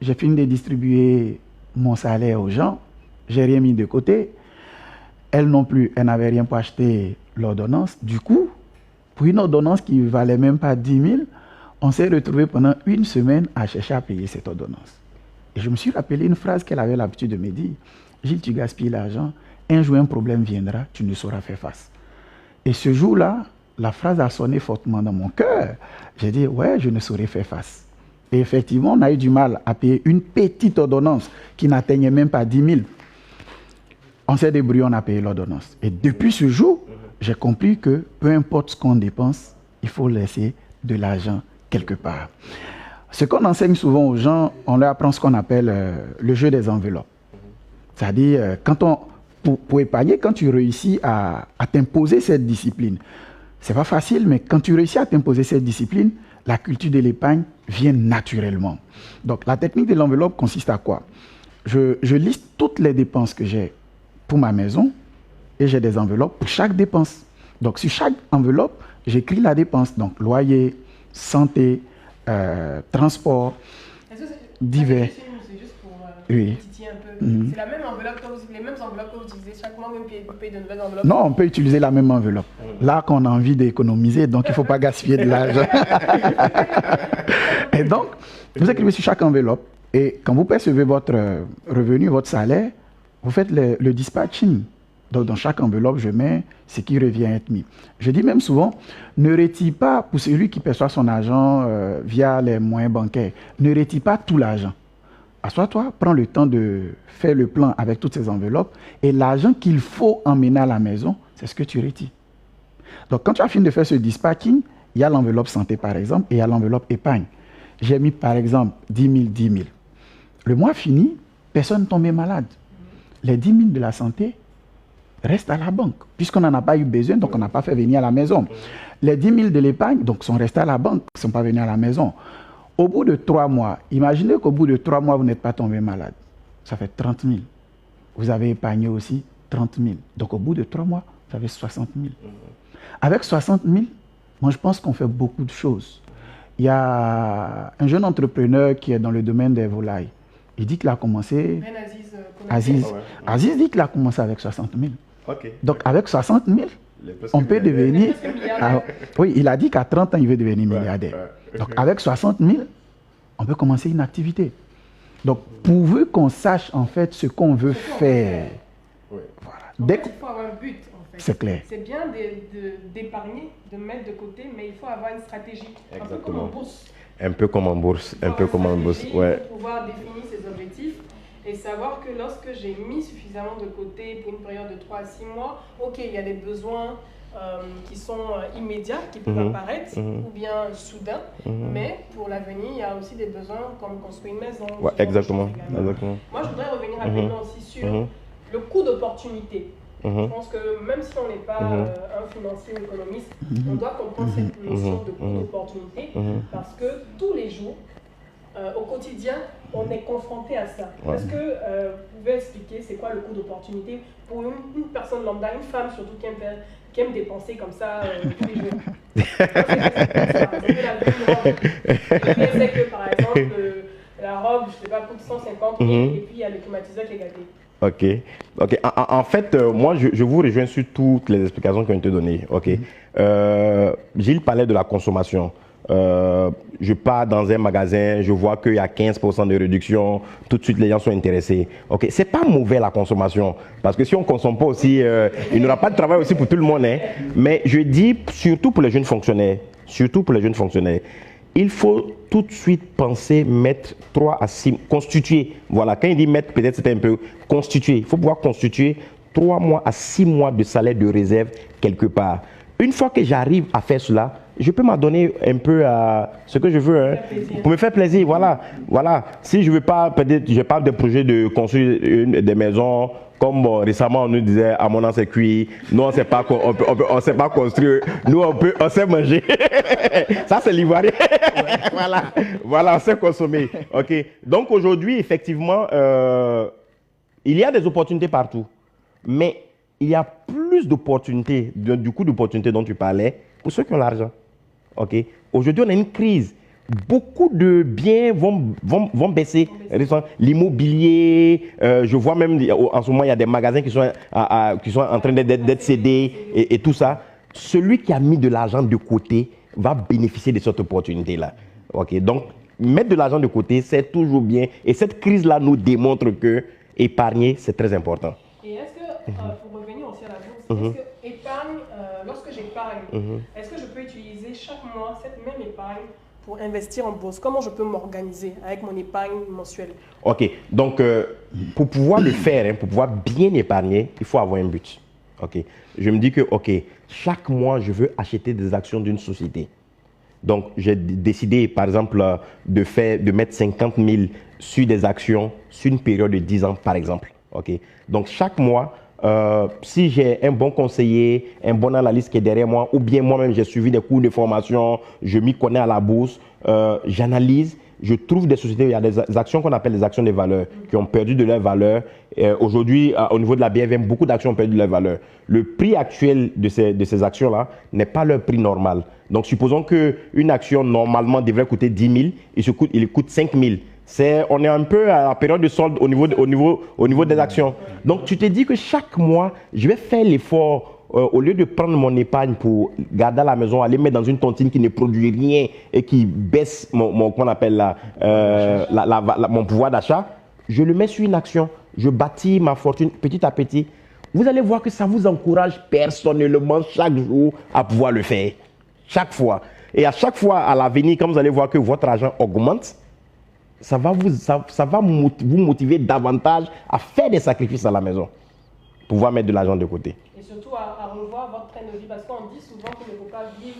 j'ai fini de distribuer mon salaire aux gens, j'ai rien mis de côté. Elle non plus, elle n'avait rien pour acheter l'ordonnance. Du coup, pour une ordonnance qui ne valait même pas 10 000, on s'est retrouvé pendant une semaine à chercher à payer cette ordonnance. Et je me suis rappelé une phrase qu'elle avait l'habitude de me dire. Gilles, tu gaspilles l'argent, un jour un problème viendra, tu ne sauras faire face. Et ce jour-là, la phrase a sonné fortement dans mon cœur. J'ai dit, ouais, je ne saurais faire face. Et effectivement, on a eu du mal à payer une petite ordonnance qui n'atteignait même pas 10 000. On s'est débrouillé, on a payé l'ordonnance. Et depuis ce jour, j'ai compris que peu importe ce qu'on dépense, il faut laisser de l'argent quelque part. Ce qu'on enseigne souvent aux gens, on leur apprend ce qu'on appelle le jeu des enveloppes. C'est-à-dire, pour épargner, quand tu réussis à t'imposer cette discipline, c'est pas facile, mais quand tu réussis à t'imposer cette discipline, la culture de l'épargne vient naturellement. Donc, la technique de l'enveloppe consiste à quoi? Je liste toutes les dépenses que j'ai pour ma maison et j'ai des enveloppes pour chaque dépense. Donc, sur chaque enveloppe, j'écris la dépense. Donc, loyer, santé, transport, divers. C'est juste pour oui. titiller un peu. C'est la même enveloppe les mêmes enveloppes que vous utilisez chaque mois, même vous payez de nouvelles enveloppes? Non, on peut utiliser la même enveloppe. Là qu'on a envie d'économiser, donc il ne faut pas gaspiller de l'argent. Et donc, vous écrivez sur chaque enveloppe et quand vous percevez votre revenu, votre salaire, vous faites le dispatching. Donc, dans chaque enveloppe, je mets ce qui revient à être mis. Je dis même souvent, ne retire pas, pour celui qui perçoit son argent via les moyens bancaires, ne retire pas tout l'argent. Assois-toi, prends le temps de faire le plan avec toutes ces enveloppes et l'argent qu'il faut emmener à la maison, c'est ce que tu retires. Donc, quand tu as fini de faire ce dispatching, il y a l'enveloppe santé, par exemple, et il y a l'enveloppe épargne. J'ai mis, par exemple, 10 000, 10 000. Le mois fini, personne n'est tombé malade. Les 10 000 de la santé restent à la banque, puisqu'on n'en a pas eu besoin, donc on n'a pas fait venir à la maison. Les 10 000 de l'épargne, donc, sont restés à la banque, ne sont pas venus à la maison. Au bout de 3 mois, imaginez qu'au bout de 3 mois, vous n'êtes pas tombé malade. Ça fait 30 000. Vous avez épargné aussi 30 000. Donc, au bout de 3 mois, vous avez 60 000. Avec 60 000, moi, je pense qu'on fait beaucoup de choses. Il y a un jeune entrepreneur qui est dans le domaine des volailles. Il dit qu'il a commencé... Aziz dit qu'il a commencé avec 60 000. Okay. Donc, avec 60 000, on peut devenir... oui, il a dit qu'à 30 ans, il veut devenir milliardaire. Donc, avec 60 000, on peut commencer une activité. Donc, pourvu qu'on sache, en fait, ce qu'on veut faire. Voilà. Dès il faut avoir un but, en fait. C'est clair. C'est bien d'épargner, de mettre de côté, mais il faut avoir une stratégie. Exactement. Un peu comme en bourse. Un peu comme en bourse. Un peu comme en bourse, ouais. Pour pouvoir définir ses objectifs et savoir que lorsque j'ai mis suffisamment de côté pour une période de 3 à 6 mois, ok, il y a des besoins qui sont immédiats, qui peuvent apparaître, ou bien soudains, mais pour l'avenir, il y a aussi des besoins comme construire une maison. Ouais, exactement. Moi, je voudrais revenir rapidement aussi sur le coût d'opportunité. Je pense que même si on n'est pas un financier ou économiste, on doit comprendre cette notion de coût d'opportunité parce que tous les jours, au quotidien, on est confronté à ça. Est-ce que vous pouvez expliquer c'est quoi le coût d'opportunité pour une personne lambda, une femme surtout qui aime dépenser comme ça tous les jours? Je sais que par exemple, la robe, je ne sais pas, coûte 150 000 et puis il y a le climatiseur qui est gâté. Ok. En fait, moi, je vous rejoins sur toutes les explications qui ont été données. Ok. Gilles parlait de la consommation. Je pars dans un magasin, je vois qu'il y a 15% de réduction, tout de suite les gens sont intéressés. Ok, c'est pas mauvais la consommation, parce que si on ne consomme pas aussi, il n'y aura pas de travail aussi pour tout le monde. Hein. Mais je dis surtout pour les jeunes fonctionnaires, il faut tout de suite penser mettre 3 à 6, constituer. Voilà, quand il dit mettre, peut-être c'était un peu constituer. Il faut pouvoir constituer 3 mois à 6 mois de salaire de réserve quelque part. Une fois que j'arrive à faire cela, je peux m'adonner un peu à ce que je veux, hein, pour me faire plaisir. Voilà, voilà. Si je veux pas, peut-être, j'ai pas de projet de construire des maisons. Comme récemment on nous disait à mon ancien cuit, nous on sait pas construire, nous on sait manger. Ça c'est l'ivoirien. Voilà, on sait consommer. Ok. Donc aujourd'hui effectivement, il y a des opportunités partout, mais il y a plus d'opportunités, du coup d'opportunités dont tu parlais, pour ceux qui ont l'argent. Ok. Aujourd'hui on a une crise. Beaucoup de biens vont baisser. L'immobilier, je vois même en ce moment, il y a des magasins qui sont en train d'être cédés et tout ça. Celui qui a mis de l'argent de côté va bénéficier de cette opportunité-là. Okay? Donc, mettre de l'argent de côté, c'est toujours bien. Et cette crise-là nous démontre que épargner, c'est très important. Et est-ce que, pour revenir aussi à la bourse, est-ce que épargne, lorsque j'épargne, est-ce que je peux utiliser chaque mois cette même épargne pour investir en bourse? Comment je peux m'organiser avec mon épargne mensuelle? Ok, donc pour pouvoir le faire, hein, pour pouvoir bien épargner, il faut avoir un but. Ok, je me dis que chaque mois, je veux acheter des actions d'une société. Donc, j'ai décidé, par exemple, de mettre 50 000 sur des actions sur une période de 10 ans, par exemple. Ok, donc chaque mois, si j'ai un bon conseiller, un bon analyste qui est derrière moi, ou bien moi-même j'ai suivi des cours de formation, je m'y connais à la bourse, j'analyse, je trouve des sociétés, il y a des actions qu'on appelle des actions de valeur, qui ont perdu de leur valeur. Aujourd'hui, au niveau de la BFM, beaucoup d'actions ont perdu de leur valeur. Le prix actuel de ces actions-là n'est pas leur prix normal. Donc supposons qu'une action normalement devrait coûter 10 000, il coûte 5 000. On est un peu à la période de solde au niveau des actions. Donc, tu te dis que chaque mois, je vais faire l'effort, au lieu de prendre mon épargne pour garder à la maison, aller mettre dans une tontine qui ne produit rien et qui baisse mon pouvoir d'achat, je le mets sur une action. Je bâtis ma fortune petit à petit. Vous allez voir que ça vous encourage personnellement chaque jour à pouvoir le faire. Chaque fois. Et à chaque fois, à l'avenir, quand vous allez voir que votre argent augmente, ça va vous motiver davantage à faire des sacrifices à la maison, pouvoir mettre de l'argent de côté. Et surtout à revoir votre train de vie, parce qu'on dit souvent qu'il ne faut pas vivre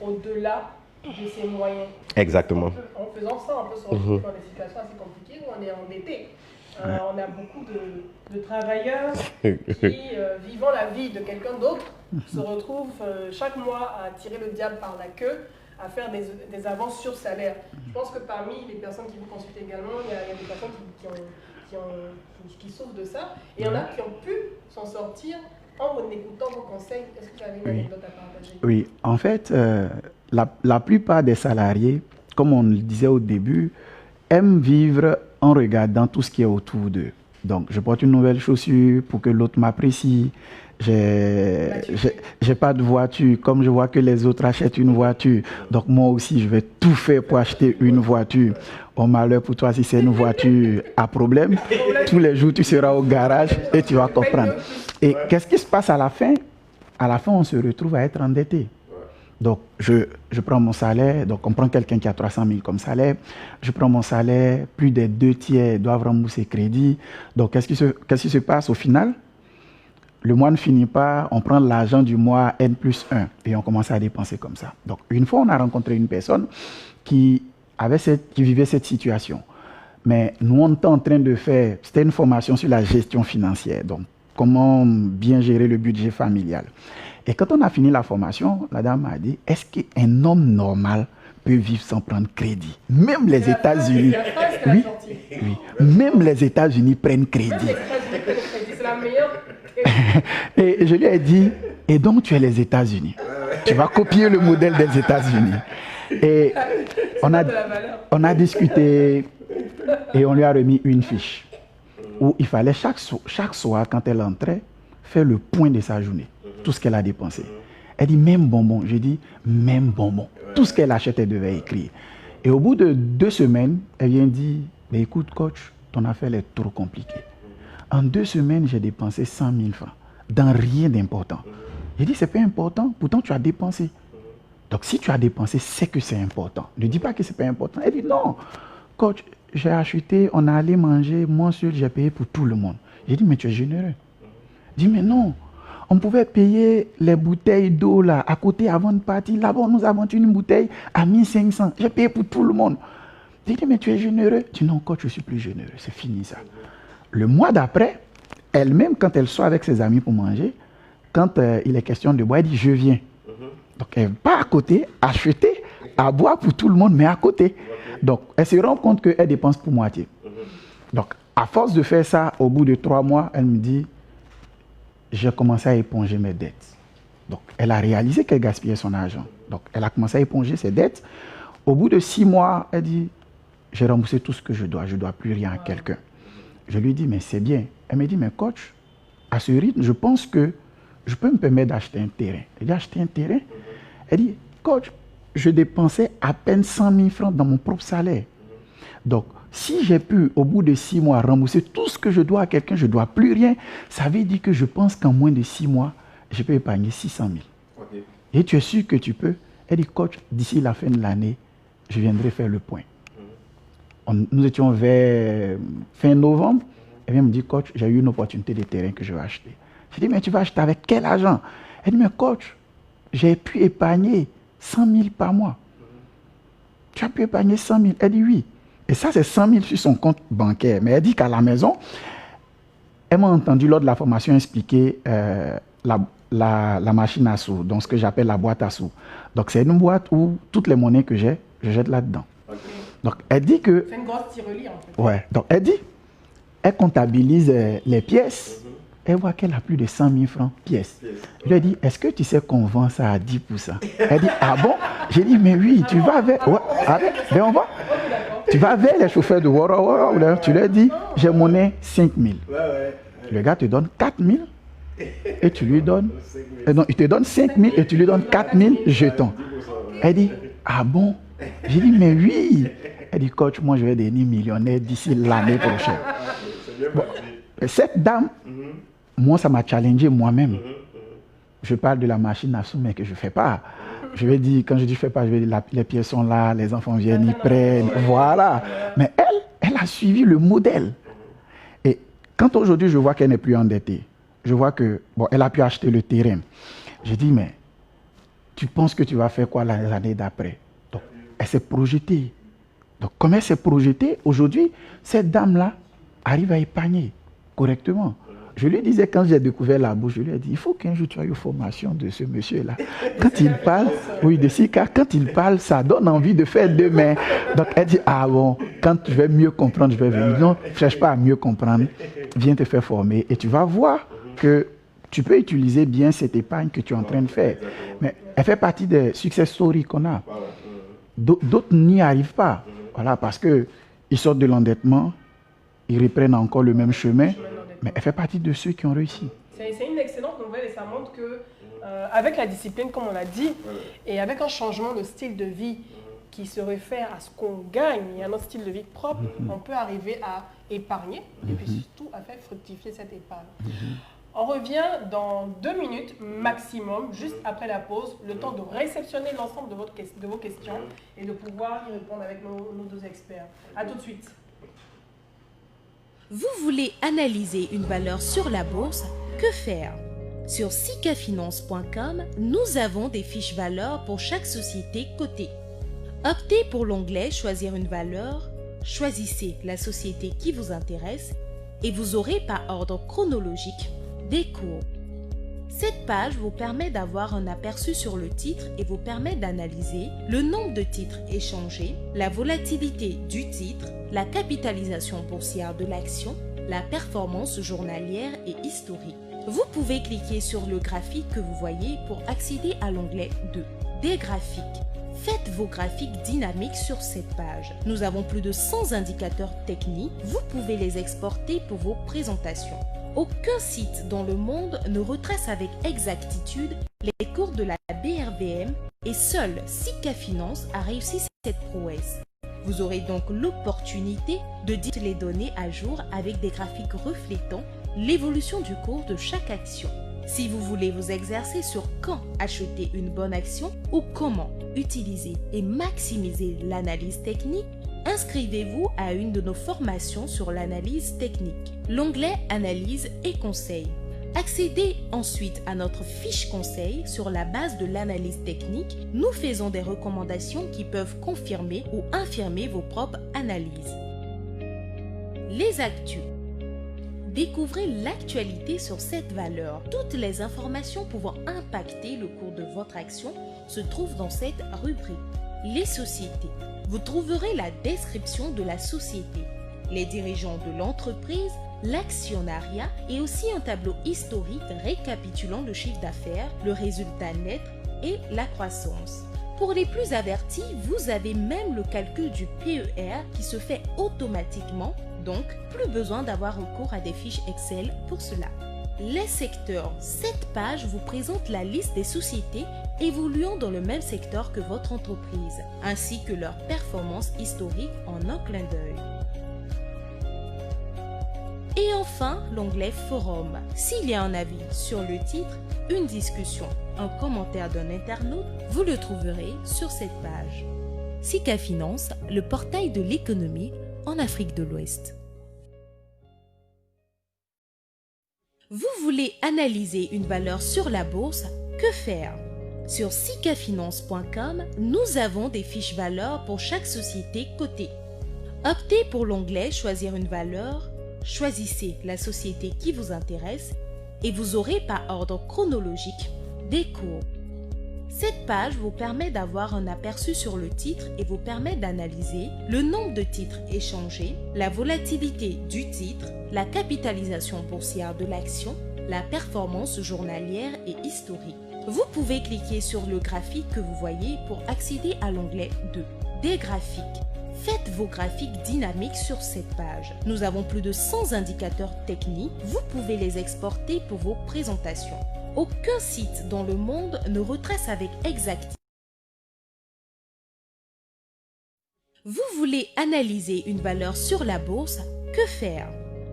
au-delà de ses moyens. Exactement. En faisant ça, on peut se retrouver dans des situations assez compliquées où on est endetté. On a beaucoup de travailleurs qui, vivant la vie de quelqu'un d'autre, se retrouvent chaque mois à tirer le diable par la queue, à faire des avances sur salaire. Je pense que parmi les personnes qui vous consultent également, il y a des personnes qui souffrent de ça. Et il y en a qui ont pu s'en sortir en écoutant vos conseils. Est-ce que vous avez une anecdote à partager? Oui, en fait, la plupart des salariés, comme on le disait au début, aiment vivre en regardant tout ce qui est autour d'eux. Donc, je porte une nouvelle chaussure pour que l'autre m'apprécie. J'ai pas de voiture, comme je vois que les autres achètent une voiture, donc moi aussi je vais tout faire pour acheter une voiture. Au malheur pour toi si c'est une voiture à problème, tous les jours tu seras au garage et tu vas comprendre. Et qu'est-ce qui se passe à la fin? À la fin on se retrouve à être endetté. Donc je prends mon salaire, donc on prend quelqu'un qui a 300 000 comme salaire, je prends mon salaire, plus des 2/3 doivent rembourser crédit. Donc qu'est-ce qui se passe au final? Le mois ne finit pas, on prend l'argent du mois N+1 et on commence à dépenser comme ça. Donc, une fois, on a rencontré une personne qui vivait cette situation. Mais nous, on était en train de faire, c'était une formation sur la gestion financière, donc comment bien gérer le budget familial. Et quand on a fini la formation, la dame m'a dit, est-ce qu'un homme normal peut vivre sans prendre crédit? Même les États-Unis, oui, même les États-Unis prennent crédit. C'est la meilleure. Et je lui ai dit, et donc tu es les États-Unis. Tu vas copier le modèle des États-Unis. Et on a discuté et on lui a remis une fiche où il fallait chaque soir, quand elle entrait, faire le point de sa journée, tout ce qu'elle a dépensé. Elle dit, même bonbon. Je dis, même bonbon. Tout ce qu'elle achète, elle devait écrire. Et au bout de 2 semaines, elle vient dire, mais écoute coach, ton affaire est trop compliquée. En 2 semaines, j'ai dépensé 100 000 francs dans rien d'important. J'ai dit, c'est pas important, pourtant tu as dépensé. Donc si tu as dépensé, c'est que c'est important. Ne dis pas que c'est pas important. Elle dit, non, coach, j'ai acheté, on est allé manger, moi seul, j'ai payé pour tout le monde. J'ai dit, mais tu es généreux. Il dit, mais non, On pouvait payer les bouteilles d'eau là, à côté avant de partir. Là-bas, nous avons une bouteille à 1500. J'ai payé pour tout le monde. J'ai dit, mais tu es généreux? Je dis, non, coach, je suis plus généreux. C'est fini ça. Le mois d'après, elle-même, quand elle soit avec ses amis pour manger, quand il est question de boire, elle dit, je viens. Donc, elle va pas à côté, acheter, à boire pour tout le monde, mais à côté. Donc, elle se rend compte qu'elle dépense pour moitié. Donc, à force de faire ça, au bout de 3 mois, elle me dit, j'ai commencé à éponger mes dettes. Donc, elle a réalisé qu'elle gaspillait son argent. Donc, elle a commencé à éponger ses dettes. Au bout de 6 mois, elle dit, j'ai remboursé tout ce que je dois plus rien à quelqu'un. Je lui dis, mais c'est bien. Elle me dit, mais coach, à ce rythme, je pense que je peux me permettre d'acheter un terrain. Elle dit, acheter un terrain? Elle dit, coach, je dépensais à peine 100 000 francs dans mon propre salaire. Donc, si j'ai pu, au bout de 6 mois, rembourser tout ce que je dois à quelqu'un, je ne dois plus rien, ça veut dire que je pense qu'en moins de 6 mois, je peux épargner 600 000. Okay. Et tu es sûr que tu peux? Elle dit, coach, d'ici la fin de l'année, je viendrai faire le point. Nous étions vers fin novembre. Elle vient me dire, coach, j'ai eu une opportunité de terrain que je vais acheter. Je dis, mais tu vas acheter avec quel argent? Elle dit, mais coach, j'ai pu épargner 100 000 par mois. Tu as pu épargner 100 000? Elle dit, oui. Et ça, c'est 100 000 sur son compte bancaire. Mais elle dit qu'à la maison, elle m'a entendu lors de la formation expliquer la machine à sous, donc ce que j'appelle la boîte à sous. Donc, c'est une boîte où toutes les monnaies que j'ai, je jette là-dedans. Okay. Donc, elle dit que... C'est une grosse tirelire, en fait. Ouais. Donc, elle dit, elle comptabilise les pièces. Elle voit qu'elle a plus de 100 000 francs pièces. Je lui ai dit, est-ce que tu sais qu'on vend ça à 10%? Elle dit, ah bon? J'ai dit, mais oui, tu vas avec... Ouais, mais on va. Tu vas vers les chauffeurs de Wara Wara, tu leur dis, j'ai monnaie 5 000. Le gars te donne 4 000 et tu lui donnes... non, il te donne 5 000 et tu lui donnes 4 000 jetons. Elle dit, ah bon? J'ai dit, mais oui. Elle dit, coach, moi je vais devenir millionnaire d'ici l'année prochaine. Bon, cette dame, moi ça m'a challengé moi-même. Je parle de la machine à sous, mais que je ne fais pas. Je vais dire, quand je dis je ne fais pas, je vais dire les pièces sont là, les enfants viennent, ils prennent, voilà. Mais elle a suivi le modèle. Et quand aujourd'hui je vois qu'elle n'est plus endettée, je vois que, bon, elle a pu acheter le terrain. Je dis, mais tu penses que tu vas faire quoi les années d'après? Donc, elle s'est projetée. Donc, comme elle s'est projetée, aujourd'hui, cette dame-là arrive à épargner correctement. Je lui disais, quand j'ai découvert la bourse, je lui ai dit, il faut qu'un jour tu aies une formation de ce monsieur-là. Quand il parle, oui, de Sika, quand il parle, ça donne envie de faire demain. Donc, elle dit, ah bon, quand je vais mieux comprendre, je vais venir. Non, ne cherche pas à mieux comprendre, viens te faire former et tu vas voir que tu peux utiliser bien cette épargne que tu es en train de faire. Mais elle fait partie des success stories qu'on a. D'autres n'y arrivent pas. Voilà, parce qu'ils sortent de l'endettement, ils reprennent encore le même chemin. Mais elle fait partie de ceux qui ont réussi. C'est une excellente nouvelle et ça montre que, avec la discipline, comme on l'a dit, et avec un changement de style de vie qui se réfère à ce qu'on gagne et à notre style de vie propre, on peut arriver à épargner et puis surtout à faire fructifier cette épargne. On revient dans 2 minutes maximum, juste après la pause, le temps de réceptionner l'ensemble de vos questions et de pouvoir y répondre avec nos 2 experts. A tout de suite. Vous voulez analyser une valeur sur la bourse? Que faire? Sur sikafinance.com, nous avons des fiches valeurs pour chaque société cotée. Optez pour l'onglet Choisir une valeur, choisissez la société qui vous intéresse et vous aurez par ordre chronologique des cours. Cette page vous permet d'avoir un aperçu sur le titre et vous permet d'analyser le nombre de titres échangés, la volatilité du titre, la capitalisation boursière de l'action, la performance journalière et historique. Vous pouvez cliquer sur le graphique que vous voyez pour accéder à l'onglet de Des graphiques. Faites vos graphiques dynamiques sur cette page. Nous avons plus de 100 indicateurs techniques. Vous pouvez les exporter pour vos présentations. Aucun site dans le monde ne retrace avec exactitude les cours de la BRVM et seul Sika Finance a réussi cette prouesse. Vous aurez donc l'opportunité de dire les données à jour avec des graphiques reflétant l'évolution du cours de chaque action. Si vous voulez vous exercer sur quand acheter une bonne action ou comment utiliser et maximiser l'analyse technique, inscrivez-vous à une de nos formations sur l'analyse technique. L'onglet Analyse et conseils. Accédez ensuite à notre fiche conseil. Sur la base de l'analyse technique, nous faisons des recommandations qui peuvent confirmer ou infirmer vos propres analyses. Les actus. Découvrez l'actualité sur cette valeur. Toutes les informations pouvant impacter le cours de votre action se trouvent dans cette rubrique. Les sociétés. Vous trouverez la description de la société, les dirigeants de l'entreprise, l'actionnariat et aussi un tableau historique récapitulant le chiffre d'affaires, le résultat net et la croissance. Pour les plus avertis, vous avez même le calcul du PER qui se fait automatiquement, donc plus besoin d'avoir recours à des fiches Excel pour cela. Les secteurs. Cette page vous présente la liste des sociétés évoluant dans le même secteur que votre entreprise, ainsi que leur performance historique en un clin d'œil. Et enfin, l'onglet Forum. S'il y a un avis sur le titre, une discussion, un commentaire d'un internaute, vous le trouverez sur cette page. Sika Finance, le portail de l'économie en Afrique de l'Ouest. Vous voulez analyser une valeur sur la bourse? Que faire? Sur sikafinance.com, nous avons des fiches valeurs pour chaque société cotée. Optez pour l'onglet Choisir une valeur, choisissez la société qui vous intéresse et vous aurez par ordre chronologique des cours. Cette page vous permet d'avoir un aperçu sur le titre et vous permet d'analyser le nombre de titres échangés, la volatilité du titre, la capitalisation boursière de l'action, la performance journalière et historique. Vous pouvez cliquer sur le graphique que vous voyez pour accéder à l'onglet 2, des graphiques. Faites vos graphiques dynamiques sur cette page. Nous avons plus de 100 indicateurs techniques. Vous pouvez les exporter pour vos présentations. Aucun site dans le monde ne retrace avec exactitude. Vous voulez analyser une valeur sur la bourse? Que faire?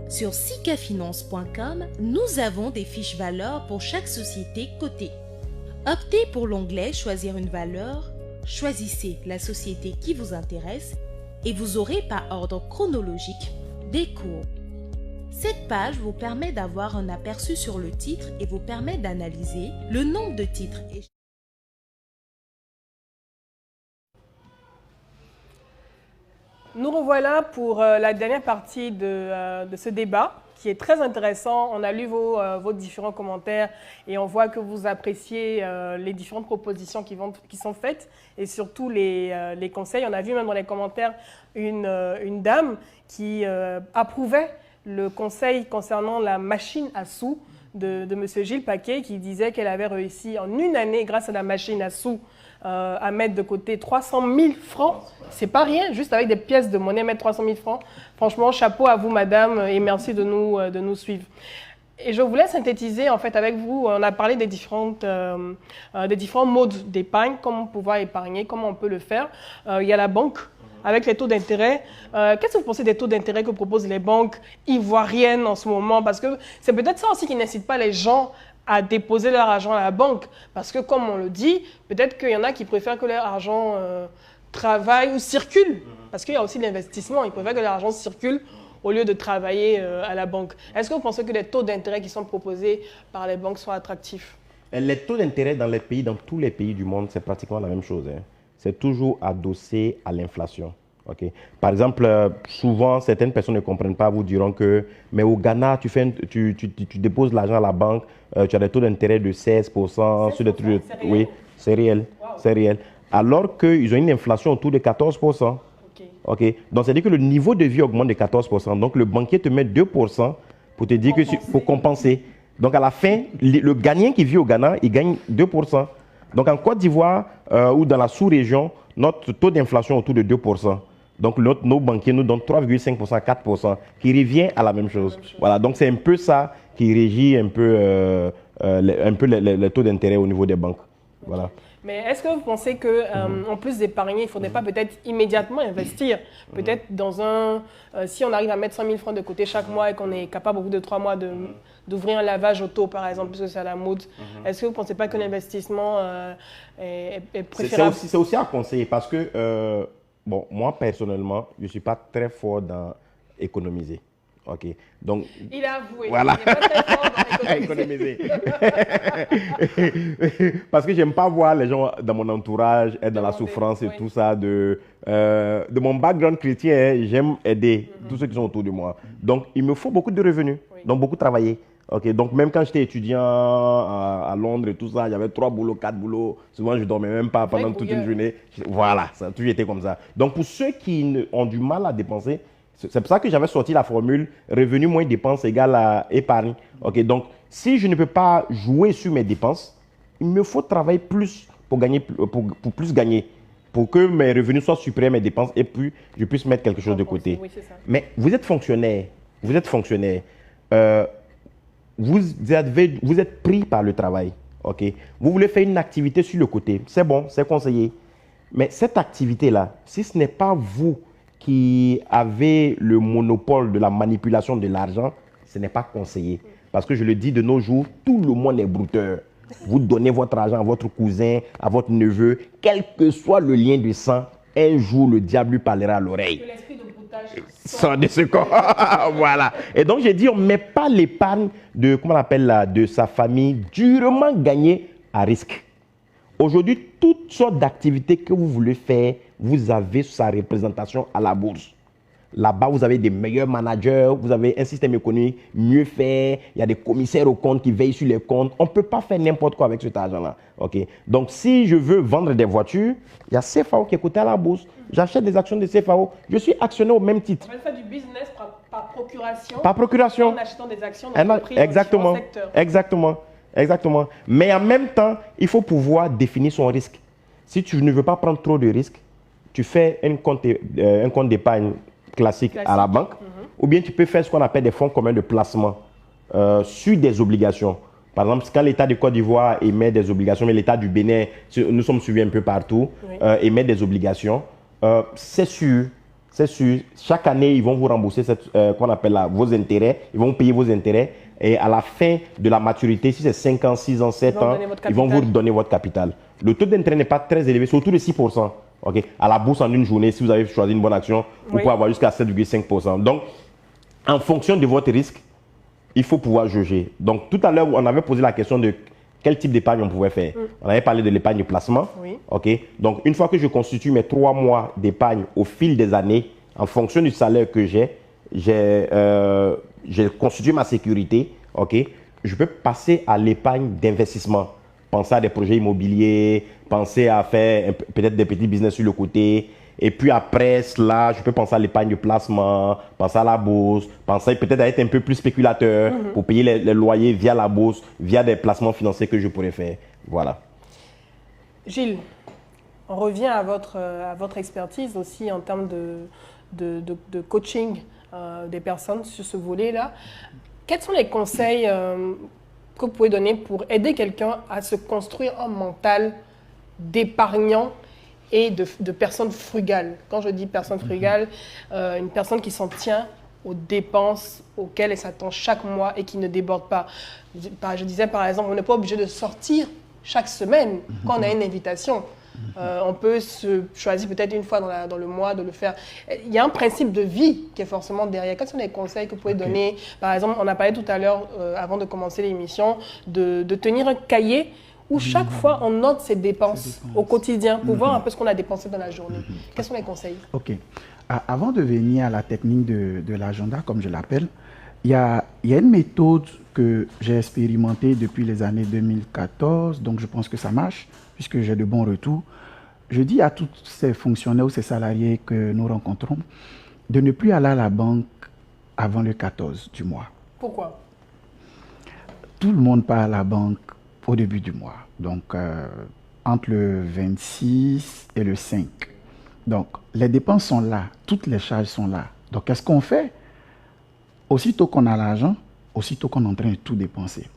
Sur sikafinance.com, nous avons des fiches valeurs pour chaque société cotée. Optez pour l'onglet Choisir une valeur, choisissez la société qui vous intéresse et vous aurez par ordre chronologique des cours. Cette page vous permet d'avoir un aperçu sur le titre et vous permet d'analyser le nombre de titres. Nous revoilà pour la dernière partie de ce débat qui est très intéressant. On a lu vos différents commentaires et on voit que vous appréciez les différentes propositions qui sont faites et surtout les conseils. On a vu même dans les commentaires une dame qui approuvait le conseil concernant la machine à sous de M. Gilles Paquet qui disait qu'elle avait réussi en une année, grâce à la machine à sous, à mettre de côté 300 000 francs. C'est pas rien, juste avec des pièces de monnaie, mettre 300 000 francs. Franchement, chapeau à vous, madame, et merci de nous suivre. Et je voulais synthétiser, en fait, avec vous, on a parlé des différents modes d'épargne, comment pouvoir épargner, comment on peut le faire. Il y a la banque, avec les taux d'intérêt. Qu'est-ce que vous pensez des taux d'intérêt que proposent les banques ivoiriennes en ce moment? Parce que c'est peut-être ça aussi qui n'incite pas les gens à déposer leur argent à la banque. Parce que, comme on le dit, peut-être qu'il y en a qui préfèrent que leur argent travaille ou circule. Parce qu'il y a aussi l'investissement. Ils préfèrent que leur argent circule au lieu de travailler à la banque. Est-ce que vous pensez que les taux d'intérêt qui sont proposés par les banques sont attractifs? Les taux d'intérêt dans tous les pays du monde, c'est pratiquement la même chose. C'est toujours adossé à l'inflation. Okay. Par exemple, souvent, certaines personnes ne comprennent pas, vous diront que, mais au Ghana, tu déposes l'argent à la banque, tu as des taux d'intérêt de 16%, sur des trucs. Oui, c'est réel. Wow. C'est réel. Alors qu'ils ont une inflation autour de 14%. Okay. Donc, c'est-à-dire que le niveau de vie augmente de 14%. Donc, le banquier te met 2% pour te dire pour compenser. Donc, à la fin, le gagnant qui vit au Ghana, il gagne 2%. Donc, en Côte d'Ivoire ou dans la sous-région, notre taux d'inflation est autour de 2%. Donc, nos banquiers nous donnent 3,5%, 4%, qui revient à la même chose. Voilà, donc c'est un peu ça qui régit un peu les taux d'intérêt au niveau des banques. Voilà. Mais est-ce que vous pensez qu'en plus d'épargner, il ne faudrait pas peut-être immédiatement investir? Peut-être si on arrive à mettre 100 000 francs de côté chaque mois et qu'on est capable au bout de 3 mois d'ouvrir un lavage auto, par exemple, puisque c'est à la mode, est-ce que vous ne pensez pas que l'investissement est préférable? C'est aussi à conseiller parce que, bon, moi personnellement, je ne suis pas très fort dans économiser. Ok, donc... Il a avoué. Voilà. Il n'est pas très fort dans économiser. Parce que j'aime pas voir les gens dans mon entourage être dans la souffrance et tout ça. De mon background chrétien, j'aime aider tous ceux qui sont autour de moi. Donc, il me faut beaucoup de revenus, donc beaucoup travailler. Ok, donc même quand j'étais étudiant à Londres et tout ça, j'avais 3 boulots, 4 boulots. Souvent, je dormais même pas pendant toute une journée. Voilà, ça a toujours été comme ça. Donc, pour ceux qui ont du mal à dépenser, c'est pour ça que j'avais sorti la formule revenu moins dépenses égale à épargne. Ok, donc si je ne peux pas jouer sur mes dépenses, il me faut travailler plus pour gagner, pour plus gagner, pour que mes revenus soient supérieurs à mes dépenses et puis je puisse mettre quelque chose de côté. Oui, c'est ça. Mais vous êtes fonctionnaire, vous êtes pris par le travail. Ok, vous voulez faire une activité sur le côté, c'est bon, c'est conseillé. Mais cette activité-là, si ce n'est pas vous qui avez le monopole de la manipulation de l'argent, ce n'est pas conseillé. Parce que je le dis de nos jours, tout le monde est brouteur. Vous donnez votre argent à votre cousin, à votre neveu, quel que soit le lien de sang, un jour le diable lui parlera à l'oreille. Que l'esprit de broutage Sort de ce corps. Voilà. Et donc j'ai dit, on ne met pas l'épargne de, comment on appelle là, de sa famille durement gagnée à risque. Aujourd'hui, toutes sortes d'activités que vous voulez faire, vous avez sa représentation à la bourse. Là-bas, vous avez des meilleurs managers, vous avez un système économique mieux fait, il y a des commissaires aux comptes qui veillent sur les comptes. On ne peut pas faire n'importe quoi avec cet argent-là. Okay? Donc, si je veux vendre des voitures, il y a CFAO qui est coté à la bourse. J'achète des actions de CFAO. Je suis actionnaire au même titre. On va faire du business par procuration. Par procuration. En achetant des actions d'entreprise Exactement. dans différents secteurs. Exactement. Mais en même temps, il faut pouvoir définir son risque. Si tu ne veux pas prendre trop de risques, tu fais un compte d'épargne classique à la banque, ou bien tu peux faire ce qu'on appelle des fonds communs de placement sur des obligations. Par exemple, quand l'État de Côte d'Ivoire émet des obligations, mais l'État du Bénin, nous sommes suivis un peu partout, émet des obligations, c'est sûr, chaque année, ils vont vous rembourser qu'on appelle là, vos intérêts, ils vont payer vos intérêts, et à la fin de la maturité, si c'est 5 ans, 6 ans, 7 ans, ils vont vous donner votre capital. Le taux d'intérêt n'est pas très élevé, c'est autour de 6%. Okay. À la bourse, en une journée, si vous avez choisi une bonne action, vous pouvez avoir jusqu'à 7,5%. Donc, en fonction de votre risque, il faut pouvoir juger. Donc, tout à l'heure, on avait posé la question de quel type d'épargne on pouvait faire. On avait parlé de l'épargne de placement. Okay. Donc, une fois que je constitue mes 3 mois d'épargne au fil des années, en fonction du salaire que j'ai constitué ma sécurité. Okay. Je peux passer à l'épargne d'investissement. Penser à des projets immobiliers, penser à faire peut-être des petits business sur le côté. Et puis après cela, je peux penser à l'épargne de placement, penser à la bourse, penser peut-être à être un peu plus spéculateur pour payer les loyers via la bourse, via des placements financiers que je pourrais faire. Voilà. Gilles, on revient à votre expertise aussi en termes de coaching des personnes sur ce volet-là. Quels sont les conseils que vous pouvez donner pour aider quelqu'un à se construire un mental d'épargnant et de personne frugale? Quand je dis personne frugale, une personne qui s'en tient aux dépenses auxquelles elle s'attend chaque mois et qui ne déborde pas. Je disais par exemple, on n'est pas obligé de sortir chaque semaine quand on a une invitation. On peut se choisir peut-être une fois dans le mois de le faire. Il y a un principe de vie qui est forcément derrière. Quels sont les conseils que vous pouvez donner? Par exemple, on a parlé tout à l'heure, avant de commencer l'émission, de tenir un cahier où chaque fois on note ses dépenses au quotidien pour voir un peu ce qu'on a dépensé dans la journée. Quels sont les conseils? Ok. Avant de venir à la technique de l'agenda, comme je l'appelle, il y a une méthode que j'ai expérimentée depuis les années 2014, donc je pense que ça marche, puisque j'ai de bons retours. Je dis à tous ces fonctionnaires ou ces salariés que nous rencontrons de ne plus aller à la banque avant le 14 du mois. Pourquoi? Tout le monde part à la banque au début du mois, donc entre le 26 et le 5. Donc, les dépenses sont là, toutes les charges sont là. Donc, qu'est-ce qu'on fait? Aussitôt qu'on a l'argent, aussitôt qu'on est en train de tout dépenser.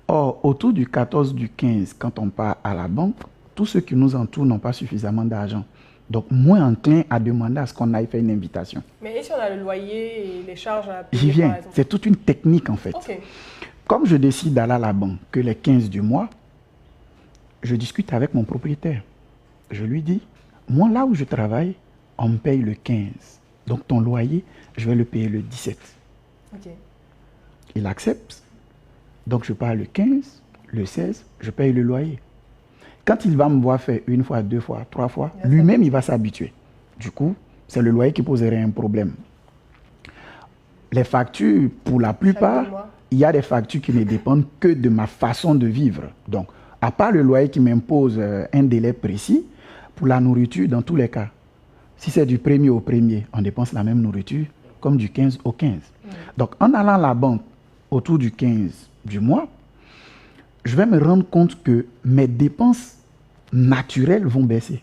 Or, autour du 14, du 15, quand on part à la banque, tous ceux qui nous entourent n'ont pas suffisamment d'argent. Donc, moins enclin à demander à ce qu'on aille faire une invitation. Mais et si on a le loyer et les charges à payer? J'y viens. C'est toute une technique, en fait. Okay. Comme je décide d'aller à la banque que les 15 du mois, je discute avec mon propriétaire. Je lui dis, moi, là où je travaille, on me paye le 15. Donc, ton loyer, je vais le payer le 17. Okay. Il accepte. Donc, je pars le 15, le 16, je paye le loyer. Quand il va me voir faire une fois, deux fois, trois fois, lui-même, il va s'habituer. Du coup, c'est le loyer qui poserait un problème. Les factures, pour la plupart, il y a des factures qui ne dépendent que de ma façon de vivre. Donc, à part le loyer qui m'impose un délai précis, pour la nourriture, dans tous les cas, si c'est du 1er au 1er, on dépense la même nourriture comme du 15 au 15. Donc, en allant à la banque autour du 15 du mois, je vais me rendre compte que mes dépenses naturelles vont baisser.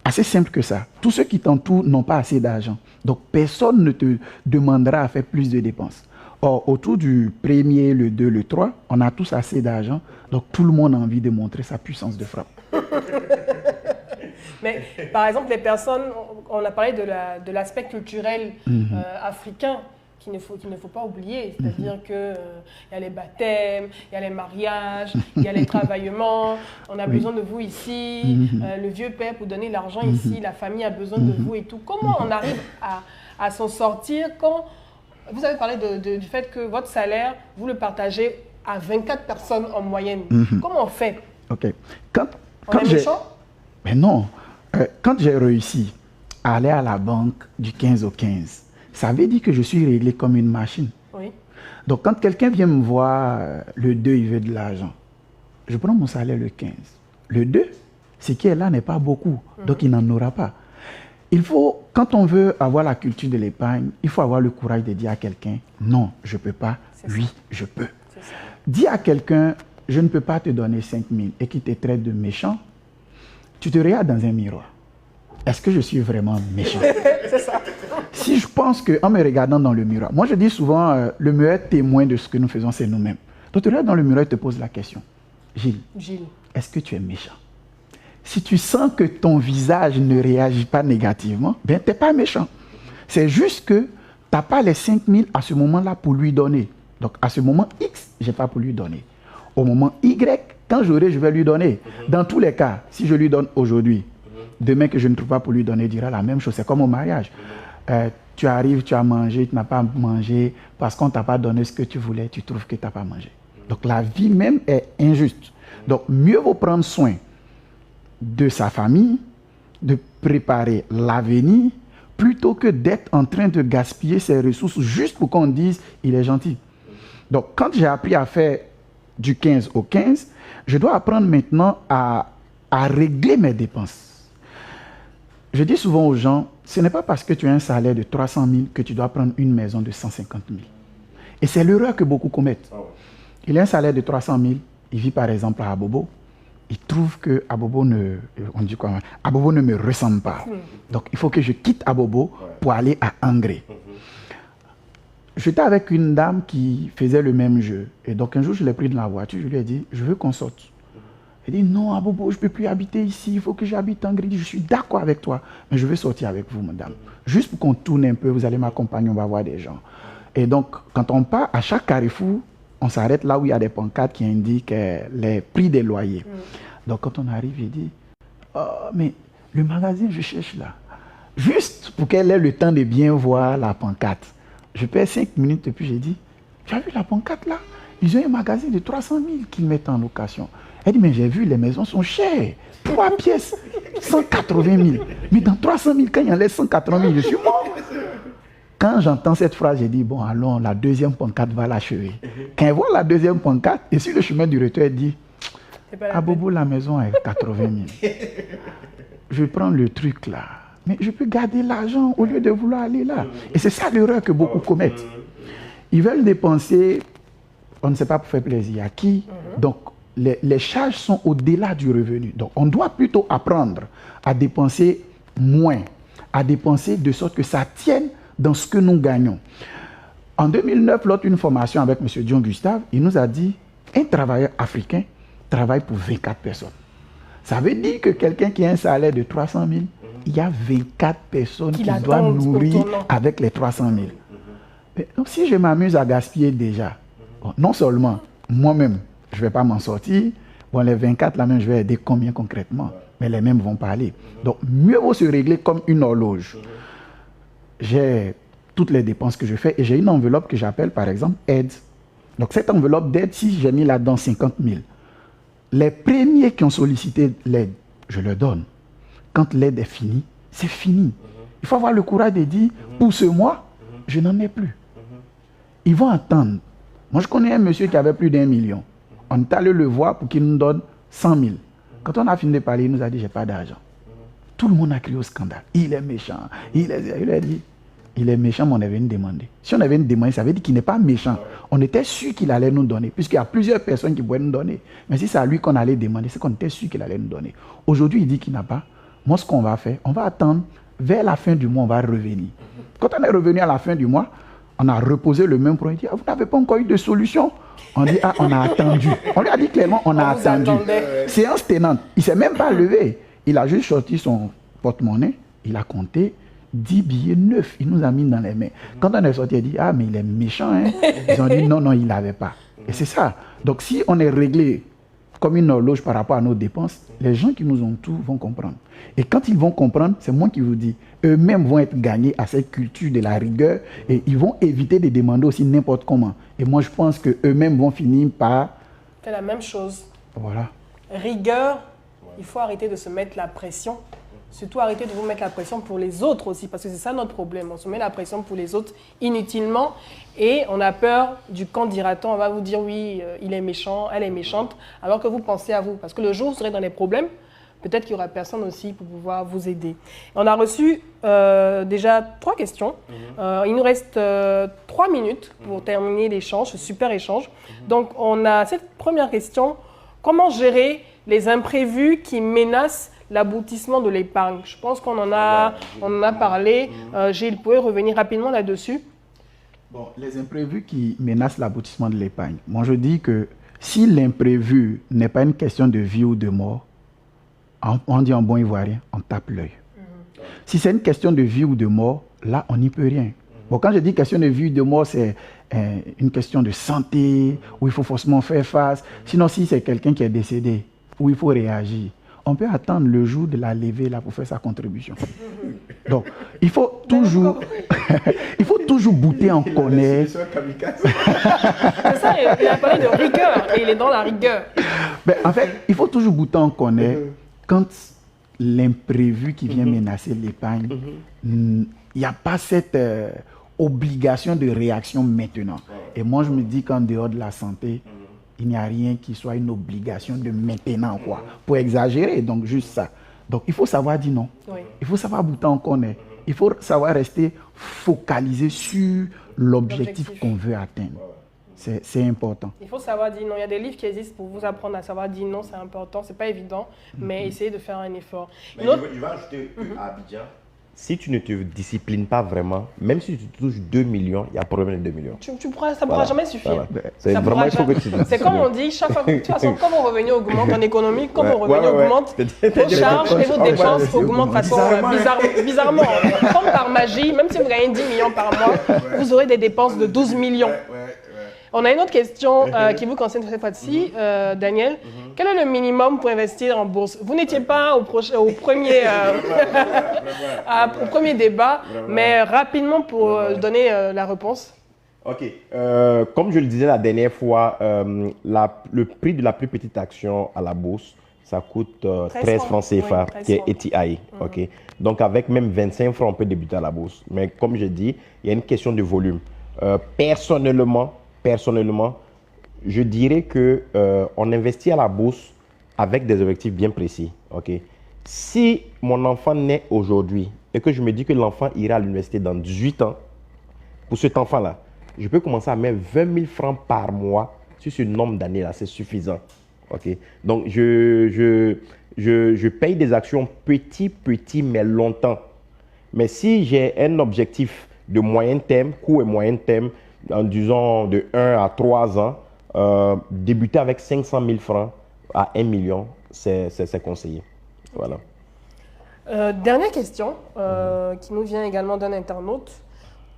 Assez simple que ça. Tous ceux qui t'entourent n'ont pas assez d'argent. Donc, personne ne te demandera à faire plus de dépenses. Or, autour du 1er, le 2, le 3, on a tous assez d'argent. Donc, tout le monde a envie de montrer sa puissance de frappe. Mais, par exemple, les personnes, on a parlé de l'aspect culturel africain qu'il ne faut pas oublier. C'est-à-dire qu'il y a les baptêmes, il y a les mariages, il y a les travaillements. On a besoin de vous ici. Le vieux père pour donner l'argent ici. La famille a besoin de vous et tout. Comment on arrive à s'en sortir quand vous avez parlé du fait que votre salaire, vous le partagez à 24 personnes en moyenne. Comment on fait? Ok. On est méchant? Mais non. Quand j'ai réussi à aller à la banque du 15 au 15, ça veut dire que je suis réglé comme une machine. Oui. Donc, quand quelqu'un vient me voir, le 2, il veut de l'argent. Je prends mon salaire le 15. Le 2, ce qui est là n'est pas beaucoup, donc il n'en aura pas. Il faut, quand on veut avoir la culture de l'épargne, il faut avoir le courage de dire à quelqu'un, non, je ne peux pas, oui, je peux. Dis à quelqu'un, je ne peux pas te donner 5 000 et qu'il te traite de méchant, tu te regardes dans un miroir. Est-ce que je suis vraiment méchant? C'est ça. Si je pense qu'en me regardant dans le miroir, moi je dis souvent, le meilleur témoin de ce que nous faisons, c'est nous-mêmes. Donc tu regardes dans le miroir et te poses la question. Gilles, est-ce que tu es méchant? Si tu sens que ton visage ne réagit pas négativement, ben tu n'es pas méchant. C'est juste que tu n'as pas les 5 000 à ce moment-là pour lui donner. Donc à ce moment X, je n'ai pas pour lui donner. Au moment Y, quand j'aurai, je vais lui donner. Dans tous les cas, si je lui donne aujourd'hui, demain que je ne trouve pas pour lui donner, il dira la même chose. C'est comme au mariage. Tu arrives, tu as mangé, tu n'as pas mangé, parce qu'on ne t'a pas donné ce que tu voulais, tu trouves que tu n'as pas mangé. Donc la vie même est injuste. Donc mieux vaut prendre soin de sa famille, de préparer l'avenir, plutôt que d'être en train de gaspiller ses ressources juste pour qu'on dise il est gentil. Donc quand j'ai appris à faire du 15 au 15, je dois apprendre maintenant à régler mes dépenses. Je dis souvent aux gens, ce n'est pas parce que tu as un salaire de 300 000 que tu dois prendre une maison de 150 000. Et c'est l'erreur que beaucoup commettent. Il a un salaire de 300 000, il vit par exemple à Abobo, il trouve que Abobo ne me ressemble pas. Donc il faut que je quitte Abobo pour aller à Angré. J'étais avec une dame qui faisait le même jeu. Et donc un jour, je l'ai pris dans la voiture, je lui ai dit, je veux qu'on sorte. Elle dit, non, Abobo, je ne peux plus habiter ici, il faut que j'habite en Angré. Je suis d'accord avec toi, mais je veux sortir avec vous, madame. Juste pour qu'on tourne un peu, vous allez m'accompagner, on va voir des gens. Et donc, quand on part, à chaque carrefour, on s'arrête là où il y a des pancartes qui indiquent les prix des loyers. Donc quand on arrive, il dit, oh, mais le magasin, je cherche là. Juste pour qu'elle ait le temps de bien voir la pancarte. Je perds 5 minutes et puis j'ai dit, tu as vu la pancarte là? Ils ont un magasin de 300 000 qu'ils mettent en location. Elle dit, mais j'ai vu, les maisons sont chères. 3 pièces, 180 000. Mais dans 300 000, quand il y en laisse 180 000, je suis mort. Quand j'entends cette phrase, j'ai dit, bon, allons, la deuxième pancarte va l'achever. Quand elle voit la deuxième pancarte, et sur le chemin du retour, elle dit, à Bobo, la maison est 80 000. Je prends le truc là. Mais je peux garder l'argent au lieu de vouloir aller là. Et c'est ça l'erreur que beaucoup commettent. Ils veulent dépenser, on ne sait pas pour faire plaisir à qui. Donc, les charges sont au-delà du revenu. Donc, on doit plutôt apprendre à dépenser moins, à dépenser de sorte que ça tienne dans ce que nous gagnons. En 2009, lors d'une formation avec M. Dion Gustave, il nous a dit, un travailleur africain travaille pour 24 personnes. Ça veut dire que quelqu'un qui a un salaire de 300 000, il y a 24 personnes qui doivent nourrir avec les 300 000. Mais, donc, si je m'amuse à gaspiller déjà, bon, non seulement moi-même, je ne vais pas m'en sortir, bon, les 24 là même, je vais aider combien concrètement, mais les mêmes vont pas aller. Donc, mieux vaut se régler comme une horloge. J'ai toutes les dépenses que je fais et j'ai une enveloppe que j'appelle par exemple aide. Donc cette enveloppe d'aide, si j'ai mis là-dedans 50 000, les premiers qui ont sollicité l'aide, je leur donne. Quand l'aide est finie, c'est fini. Il faut avoir le courage de dire, pour ce mois, je n'en ai plus. Ils vont attendre. Moi, je connais un monsieur qui avait plus d'1 million. On est allé le voir pour qu'il nous donne 100 000. Quand on a fini de parler, il nous a dit, j'ai pas d'argent. Tout le monde a crié au scandale. Il est méchant. Il a dit, il est méchant, mais on est venu demander. Si on avait demandé, ça veut dire qu'il n'est pas méchant. On était sûr qu'il allait nous donner, puisqu'il y a plusieurs personnes qui pourraient nous donner. Mais si c'est à lui qu'on allait demander, c'est qu'on était sûr qu'il allait nous donner. Aujourd'hui, il dit qu'il n'a pas. Moi, ce qu'on va faire, on va attendre. Vers la fin du mois, on va revenir. Quand on est revenu à la fin du mois, on a reposé le même point. Il dit, vous n'avez pas encore eu de solution. On dit, on a attendu. On lui a dit clairement, on a attendu. Séance tenante. Il ne s'est même pas levé. Il a juste sorti son porte-monnaie. Il a compté 10 billets neufs. Il nous a mis dans les mains. Quand on est sorti, il a dit, mais il est méchant. Hein? Ils ont dit, non, il n'avait pas. Et c'est ça. Donc, si on est réglé comme une horloge par rapport à nos dépenses, les gens qui nous entourent vont comprendre. Et quand ils vont comprendre, c'est moi qui vous dis, eux-mêmes vont être gagnés à cette culture de la rigueur et ils vont éviter de demander aussi n'importe comment. Et moi, je pense qu'eux-mêmes vont finir par... C'est la même chose. Voilà. Rigueur, il faut arrêter de se mettre la pression. Surtout arrêter de vous mettre la pression pour les autres aussi, parce que c'est ça notre problème. On se met la pression pour les autres inutilement et on a peur du quand dira-t-on. On va vous dire oui, il est méchant, elle est méchante, alors que vous pensez à vous. Parce que le jour où vous serez dans des problèmes, peut-être qu'il n'y aura personne aussi pour pouvoir vous aider. On a reçu déjà 3 questions. Il nous reste 3 minutes pour terminer l'échange, ce super échange. Donc, on a cette première question. Comment gérer les imprévus qui menacent l'aboutissement de l'épargne? Je pense qu'on en a parlé. Gilles, pouvez revenir rapidement là-dessus? Bon, les imprévus qui menacent l'aboutissement de l'épargne. Moi, je dis que si l'imprévu n'est pas une question de vie ou de mort, on dit en bon ivoirien, on tape l'œil. Si c'est une question de vie ou de mort, là, on n'y peut rien. Bon, quand je dis question de vie ou de mort, c'est une question de santé, où il faut forcément faire face. Sinon, si c'est quelqu'un qui est décédé, où il faut réagir, on peut attendre le jour de la levée là, pour faire sa contribution. Donc, il faut toujours bouter en connaît. C'est ça, il a parlé de rigueur, et il est dans la rigueur. Ben, en fait, il faut toujours bouter en connaît quand l'imprévu qui vient menacer l'épargne, il n'y a pas cette obligation de réaction maintenant. Et moi, je me dis qu'en dehors de la santé, il n'y a rien qui soit une obligation de maintenant, quoi. Pour exagérer, donc juste ça. Donc, il faut savoir dire non. Oui. Il faut savoir bouter en connaît. Il faut savoir rester focalisé sur l'objectif qu'on veut atteindre. C'est important. Il faut savoir dire non. Il y a des livres qui existent pour vous apprendre à savoir dire non, c'est important. C'est pas évident, mais essayez de faire un effort. Mais je vais ajouter à Abidjan. Si tu ne te disciplines pas vraiment, même si tu touches 2 millions, il y a problème de 2 millions. Ça ne pourra jamais suffire. C'est vraiment, il faut que tu te C'est comme on dit, chaque fois, de toute façon, quand vos revenus augmentent en économie, quand vos revenus augmentent, vos charges et vos dépenses augmentent de façon bizarrement. Comme par magie, même si vous gagnez 10 millions par mois, vous aurez des dépenses de 12 millions. On a une autre question qui vous concerne cette fois-ci, Daniel. Quel est le minimum pour investir en bourse? Vous n'étiez pas au premier débat, mais rapidement pour donner la réponse. Ok. Comme je le disais la dernière fois, le prix de la plus petite action à la bourse, ça coûte 13 francs CFA, qui est ETI. Okay. Donc, avec même 25 francs, on peut débuter à la bourse. Mais comme je dis, il y a une question de volume. Personnellement, je dirais qu'on investit à la bourse avec des objectifs bien précis. Okay? Si mon enfant naît aujourd'hui et que je me dis que l'enfant ira à l'université dans 18 ans, pour cet enfant-là, je peux commencer à mettre 20 000 francs par mois sur ce nombre d'années-là. C'est suffisant. Okay? Donc, je paye des actions petit, mais longtemps. Mais si j'ai un objectif de moyen terme, court et moyen terme, en disant de 1 à 3 ans, débuter avec 500 000 francs à 1 million, c'est conseillé. Voilà. Dernière question qui nous vient également d'un internaute.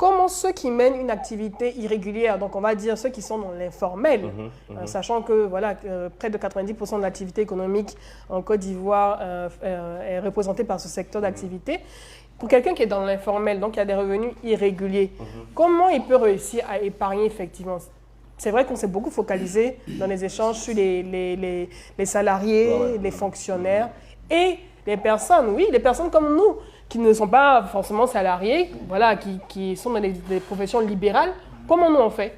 comment ceux qui mènent une activité irrégulière, donc on va dire ceux qui sont dans l'informel, sachant que voilà, près de 90% de l'activité économique en Côte d'Ivoire est représentée par ce secteur d'activité, pour quelqu'un qui est dans l'informel, donc qui a des revenus irréguliers, comment il peut réussir à épargner effectivement? C'est vrai qu'on s'est beaucoup focalisé dans les échanges sur les salariés, les fonctionnaires et les personnes, oui, les personnes comme nous, qui ne sont pas forcément salariés, voilà, qui sont dans des professions libérales. Comment nous on fait?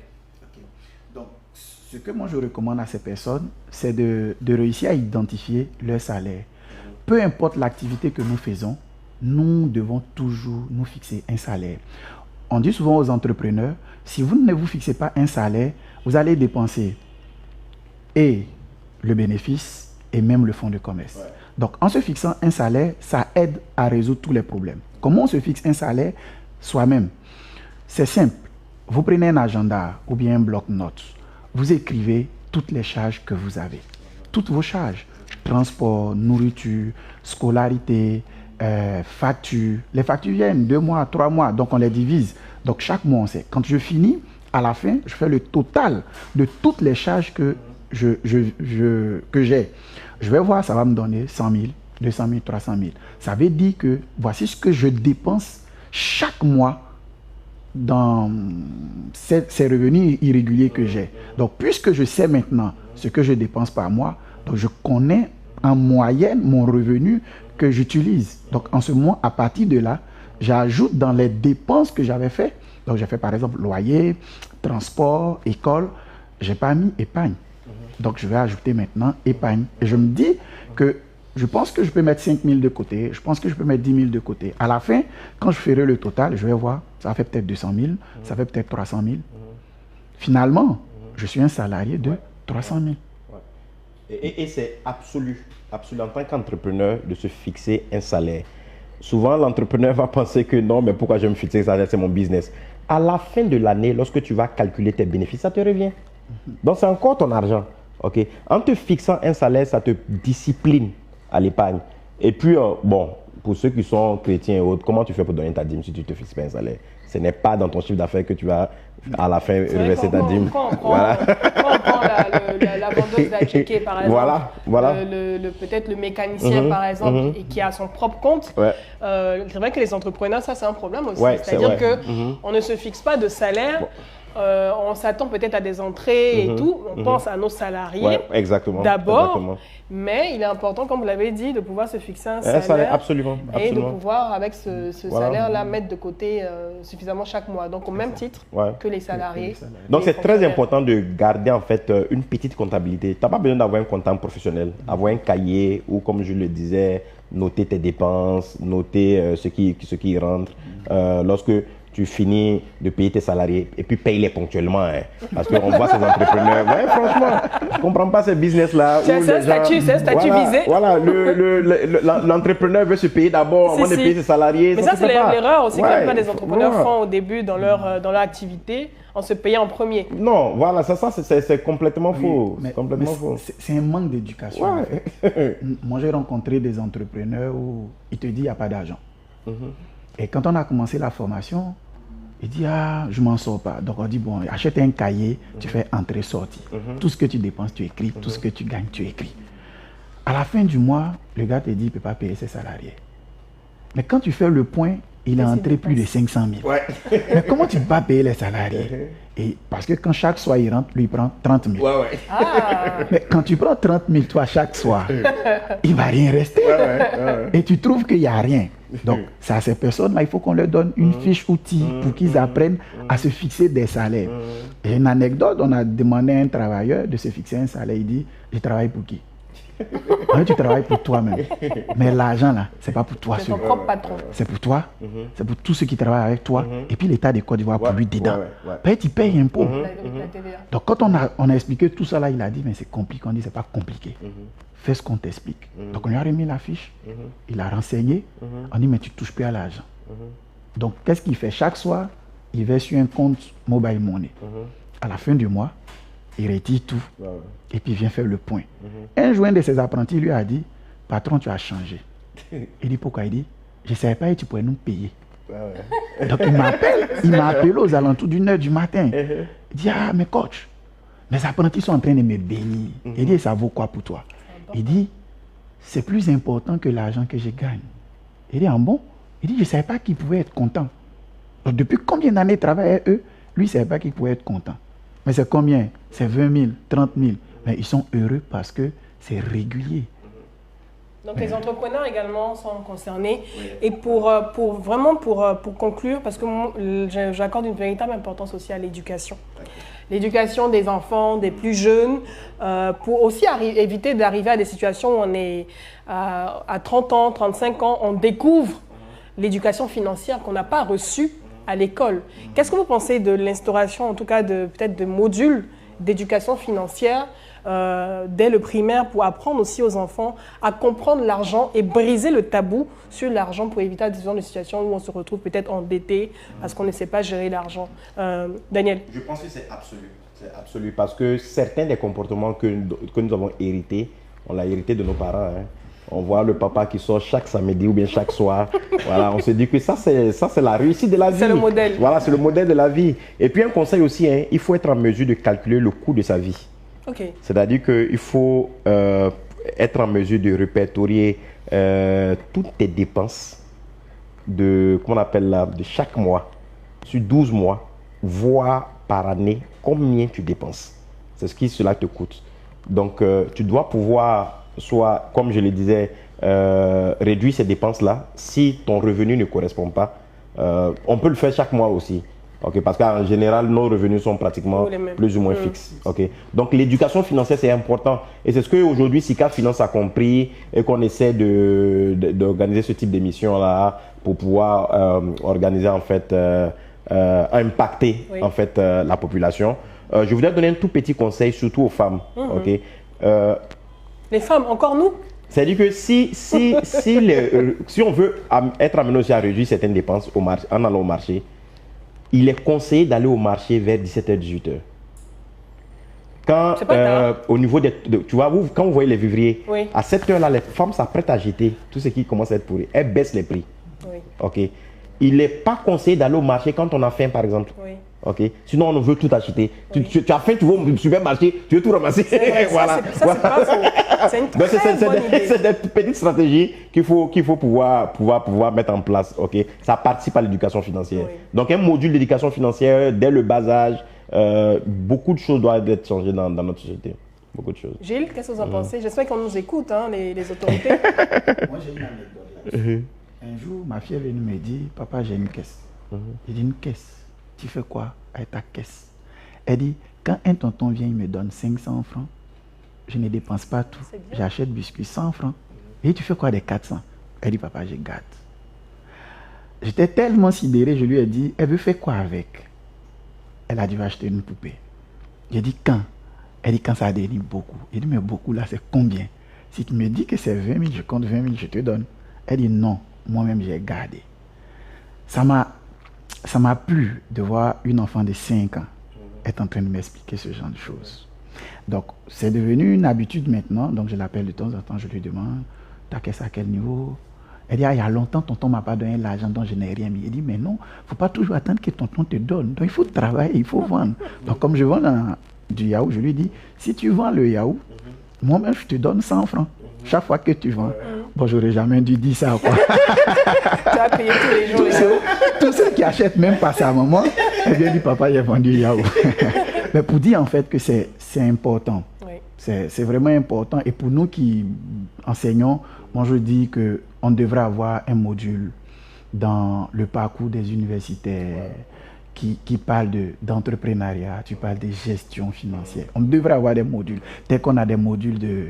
Donc, ce que moi je recommande à ces personnes, c'est de réussir à identifier leur salaire. Peu importe l'activité que nous faisons, nous devons toujours nous fixer un salaire. On dit souvent aux entrepreneurs, si vous ne vous fixez pas un salaire, vous allez dépenser et le bénéfice et même le fonds de commerce. Ouais. Donc, en se fixant un salaire, ça aide à résoudre tous les problèmes. Comment on se fixe un salaire soi-même? C'est simple. Vous prenez un agenda ou bien un bloc-notes. Vous écrivez toutes les charges que vous avez. Toutes vos charges. Transport, nourriture, scolarité, factures. Les factures viennent 2 mois, 3 mois, donc on les divise. Donc, chaque mois, on sait. Quand je finis, à la fin, je fais le total de toutes les charges que j'ai. Je vais voir, ça va me donner 100 000, 200 000, 300 000. Ça veut dire que voici ce que je dépense chaque mois dans ces revenus irréguliers que j'ai. Donc, puisque je sais maintenant ce que je dépense par mois, donc je connais en moyenne mon revenu que j'utilise. Donc, en ce moment, à partir de là, j'ajoute dans les dépenses que j'avais fait. Donc, j'ai fait par exemple loyer, transport, école. Je n'ai pas mis épargne. Donc, je vais ajouter maintenant épargne. Et je me dis que je pense que je peux mettre 5 000 de côté. Je pense que je peux mettre 10 000 de côté. À la fin, quand je ferai le total, je vais voir, ça fait peut-être 200 000, ça fait peut-être 300 000. Finalement, je suis un salarié de 300 000. Et c'est absolu en tant qu'entrepreneur de se fixer un salaire. Souvent, l'entrepreneur va penser que non, mais pourquoi je vais me fixer un salaire, c'est mon business. À la fin de l'année, lorsque tu vas calculer tes bénéfices, ça te revient. Donc, c'est encore ton argent. Okay. En te fixant un salaire, ça te discipline à l'épargne. Et puis, bon, pour ceux qui sont chrétiens et autres, comment tu fais pour donner ta dîme si tu ne te fixes pas un salaire? Ce n'est pas dans ton chiffre d'affaires que tu vas, à la fin, reverser ta dîme. Quand on prend la vendeuse d'Acheke, par exemple, peut-être le mécanicien, par exemple, et qui a son propre compte, c'est vrai que les entrepreneurs, ça, c'est un problème aussi. C'est-à-dire qu'on ne se fixe pas de salaire. On s'attend peut-être à des entrées et tout, on pense à nos salariés d'abord, mais il est important, comme vous l'avez dit, de pouvoir se fixer un salaire absolument. Et de pouvoir, avec ce salaire-là, mettre de côté suffisamment chaque mois, donc au même titre que les salariés. Donc c'est très important de garder en fait une petite comptabilité. Tu n'as pas besoin d'avoir un comptable professionnel, avoir un cahier où, comme je le disais, noter tes dépenses, noter ce qui rentre. Lorsque tu finis de payer tes salariés et puis paye-les ponctuellement. Hein, parce qu'on voit ces entrepreneurs. Ouais, franchement, je ne comprends pas ces business-là. C'est un statut visé. Voilà, l'entrepreneur veut se payer d'abord avant de payer ses salariés. Mais ça, c'est l'erreur aussi que la plupart des entrepreneurs font au début dans leur activité, en se payant en premier. Non, voilà, ça c'est complètement faux. C'est un manque d'éducation. Ouais. Moi, j'ai rencontré des entrepreneurs où ils te disent qu'il n'y a pas d'argent. Et quand on a commencé la formation, il dit, je m'en sors pas. Donc on dit, bon, achète un cahier, tu fais entrée-sortie. Tout ce que tu dépenses, tu écris. Tout ce que tu gagnes, tu écris. À la fin du mois, le gars te dit, il ne peut pas payer ses salariés. Mais quand tu fais le point, il a entré plus de 500 000. Ouais. Mais comment tu ne peux pas payer les salariés? Et parce que quand chaque soir il rentre, lui il prend 30 000. Mais quand tu prends 30 000 toi chaque soir, il ne va rien rester. Et tu trouves qu'il n'y a rien. Donc, c'est à ces personnes-là, il faut qu'on leur donne une fiche outil pour qu'ils apprennent à se fixer des salaires. Et une anecdote, on a demandé à un travailleur de se fixer un salaire. Il dit, je travaille pour qui? Tu travailles pour toi-même. Mais l'argent, là, ce n'est pas pour toi. C'est ton propre patron. C'est pour toi, c'est pour tous ceux qui travaillent avec toi. Et puis l'État de Côte d'Ivoire pour lui dedans. Peut-être il paye un impôt. Donc, quand on a expliqué tout ça, là, il a dit, mais c'est compliqué. On dit, c'est pas compliqué. Fais ce qu'on t'explique. Donc, on lui a remis la fiche. Il a renseigné. On dit, mais tu ne touches plus à l'argent. Donc, qu'est-ce qu'il fait? Chaque soir, il va sur un compte mobile money. À la fin du mois, il retire tout. Et puis il vient faire le point. Un jour, un de ses apprentis lui a dit, patron, tu as changé. Il dit, pourquoi? Il dit, je ne savais pas et tu pourrais nous payer. Donc il m'a appelé aux alentours d'1h du matin. Il dit, ah, mais coach, mes apprentis sont en train de me bénir. Il dit, ça vaut quoi pour toi? Il dit, c'est plus important que l'argent que je gagne. Il dit, ah bon? Il dit, je ne savais pas qu'ils pouvaient être contents. Donc, depuis combien d'années travaillaient eux? Lui, il ne savait pas qu'ils pouvaient être contents. Mais c'est combien? C'est 20 000, 30 000. Mais ils sont heureux parce que c'est régulier. Donc les entrepreneurs également sont concernés. Oui. Et pour conclure, parce que j'accorde une véritable importance aussi à l'éducation. L'éducation des enfants, des plus jeunes, pour aussi éviter d'arriver à des situations où on est à 30 ans, 35 ans, on découvre l'éducation financière qu'on n'a pas reçue à l'école. Qu'est-ce que vous pensez de l'instauration, en tout cas peut-être de modules d'éducation financière dès le primaire pour apprendre aussi aux enfants à comprendre l'argent et briser le tabou sur l'argent pour éviter des genres de situations où on se retrouve peut-être endetté parce qu'on ne sait pas gérer l'argent. Daniel? Je pense que c'est absolu. C'est absolu parce que certains des comportements que nous avons hérités, on l'a hérité de nos parents. Hein. On voit le papa qui sort chaque samedi ou bien chaque soir. Voilà, on se dit que ça c'est la réussite de la vie. C'est le modèle. Voilà, c'est le modèle de la vie. Et puis un conseil aussi, hein, il faut être en mesure de calculer le coût de sa vie. Okay. C'est-à-dire qu'il faut être en mesure de répertorier toutes tes dépenses de chaque mois, sur 12 mois, voire par année, combien tu dépenses. C'est ce qui cela te coûte. Donc, tu dois pouvoir, soit, comme je le disais, réduire ces dépenses-là. Si ton revenu ne correspond pas, on peut le faire chaque mois aussi. Okay, parce qu'en général, nos revenus sont pratiquement plus ou moins fixes. Okay. Donc, l'éducation financière, c'est important. Et c'est ce qu'aujourd'hui, SICA Finance a compris et qu'on essaie d'organiser ce type d'émission-là pour pouvoir organiser, en fait, impacter en fait, la population. Je voudrais donner un tout petit conseil, surtout aux femmes. Okay. Les femmes, encore nous? C'est-à-dire que si on veut être amené aussi à réduire certaines dépenses en allant au marché, il est conseillé d'aller au marché vers 17h-18h. Quand, au niveau tu vois, quand vous voyez les vivriers, à cette heure-là, les femmes s'apprêtent à jeter tout ce qui commence à être pourri. Elles baissent les prix. Oui. Okay. Il n'est pas conseillé d'aller au marché quand on a faim, par exemple. Oui. Okay. Sinon, on veut tout acheter. Oui. Tu as faim, tu vas au supermarché, tu veux tout ramasser. Vrai, voilà. Ça, c'est pas faux. C'est une très bonne idée. C'est des petites stratégies qu'il faut pouvoir mettre en place. Okay. Ça participe à l'éducation financière. Oui. Donc, un module d'éducation financière dès le bas âge, beaucoup de choses doivent être changées dans notre société. Beaucoup de choses. Gilles, qu'est-ce que vous en pensez? J'espère qu'on nous écoute, hein, les autorités. Moi, j'ai une anecdote là-dessus. Un jour, ma fille est venue me dire, papa, j'ai une caisse. J'ai dit, une caisse? Tu fais quoi avec ta caisse? Elle dit, quand un tonton vient, il me donne 500 francs, je ne dépense pas tout. J'achète biscuits 100 francs. Et tu fais quoi des 400? Elle dit, papa, je garde. J'étais tellement sidéré, je lui ai dit, elle veut faire quoi avec? Elle a dit, va acheter une poupée. J'ai dit, quand? Elle dit, quand ça a dit beaucoup. J'ai dit, mais beaucoup là, c'est combien? Si tu me dis que c'est 20 000, je compte 20 000, je te donne. Elle dit, non, moi-même, j'ai gardé. Ça m'a plu de voir une enfant de 5 ans être en train de m'expliquer ce genre de choses. Donc, c'est devenu une habitude maintenant. Donc, je l'appelle de temps en temps, je lui demande, ta caisse à quel niveau? Elle dit, ah, il y a longtemps, tonton ne m'a pas donné l'argent dont je n'ai rien mis. Elle dit, mais non, il ne faut pas toujours attendre que tonton te donne. Donc, il faut travailler, il faut vendre. Donc, comme je vends du yaourt, je lui dis, si tu vends le yaourt, moi-même, je te donne 100 francs. Chaque fois que tu vends. Bon, j'aurais jamais dû dire ça, quoi. Tu as payé tous les jours. Tous ceux qui achètent même pas sa maman, elle vient dire, papa, il a vendu le yaourt. Mais pour dire, en fait, que c'est important. Oui. C'est vraiment important. Et pour nous qui enseignons, moi, je dis qu'on devrait avoir un module dans le parcours des universitaires qui parle d'entrepreneuriat, tu parles de gestion financière. On devrait avoir des modules. Dès qu'on a des modules de...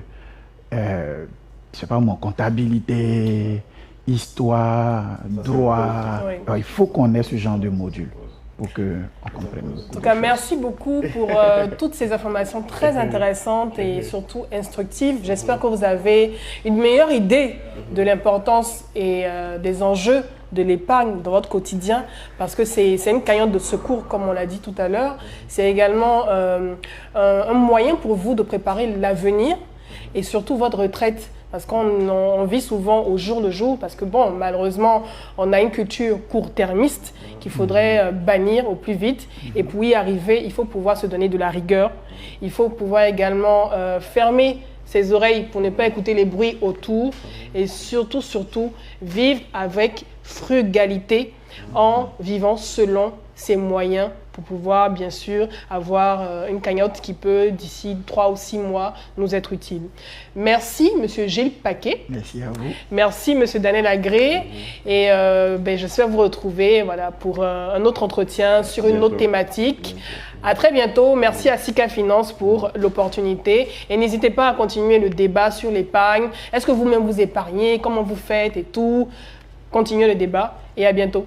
je sais pas moi, comptabilité, histoire, droit. Il faut qu'on ait ce genre de module pour qu'on comprenne. En tout cas, merci beaucoup pour toutes ces informations très intéressantes et surtout instructives. J'espère que vous avez une meilleure idée de l'importance et des enjeux de l'épargne dans votre quotidien, parce que c'est une cagnotte de secours, comme on l'a dit tout à l'heure. C'est également un moyen pour vous de préparer l'avenir et surtout votre retraite. parce qu'on vit souvent au jour le jour, parce que bon, malheureusement, on a une culture court-termiste qu'il faudrait bannir au plus vite. Et pour y arriver, il faut pouvoir se donner de la rigueur. Il faut pouvoir également fermer ses oreilles pour ne pas écouter les bruits autour et surtout, vivre avec frugalité en vivant selon ses moyens pour pouvoir, bien sûr, avoir une cagnotte qui peut, d'ici 3 ou 6 mois, nous être utile. Merci, M. Gilles Paquet. Merci à vous. Merci, M. Daniel Agré. Et j'espère vous retrouver pour un autre entretien sur une autre thématique. À très bientôt. Merci à Sika Finance pour l'opportunité. Et n'hésitez pas à continuer le débat sur l'épargne. Est-ce que vous-même vous épargnez? Comment vous faites et tout? Continuez le débat et à bientôt.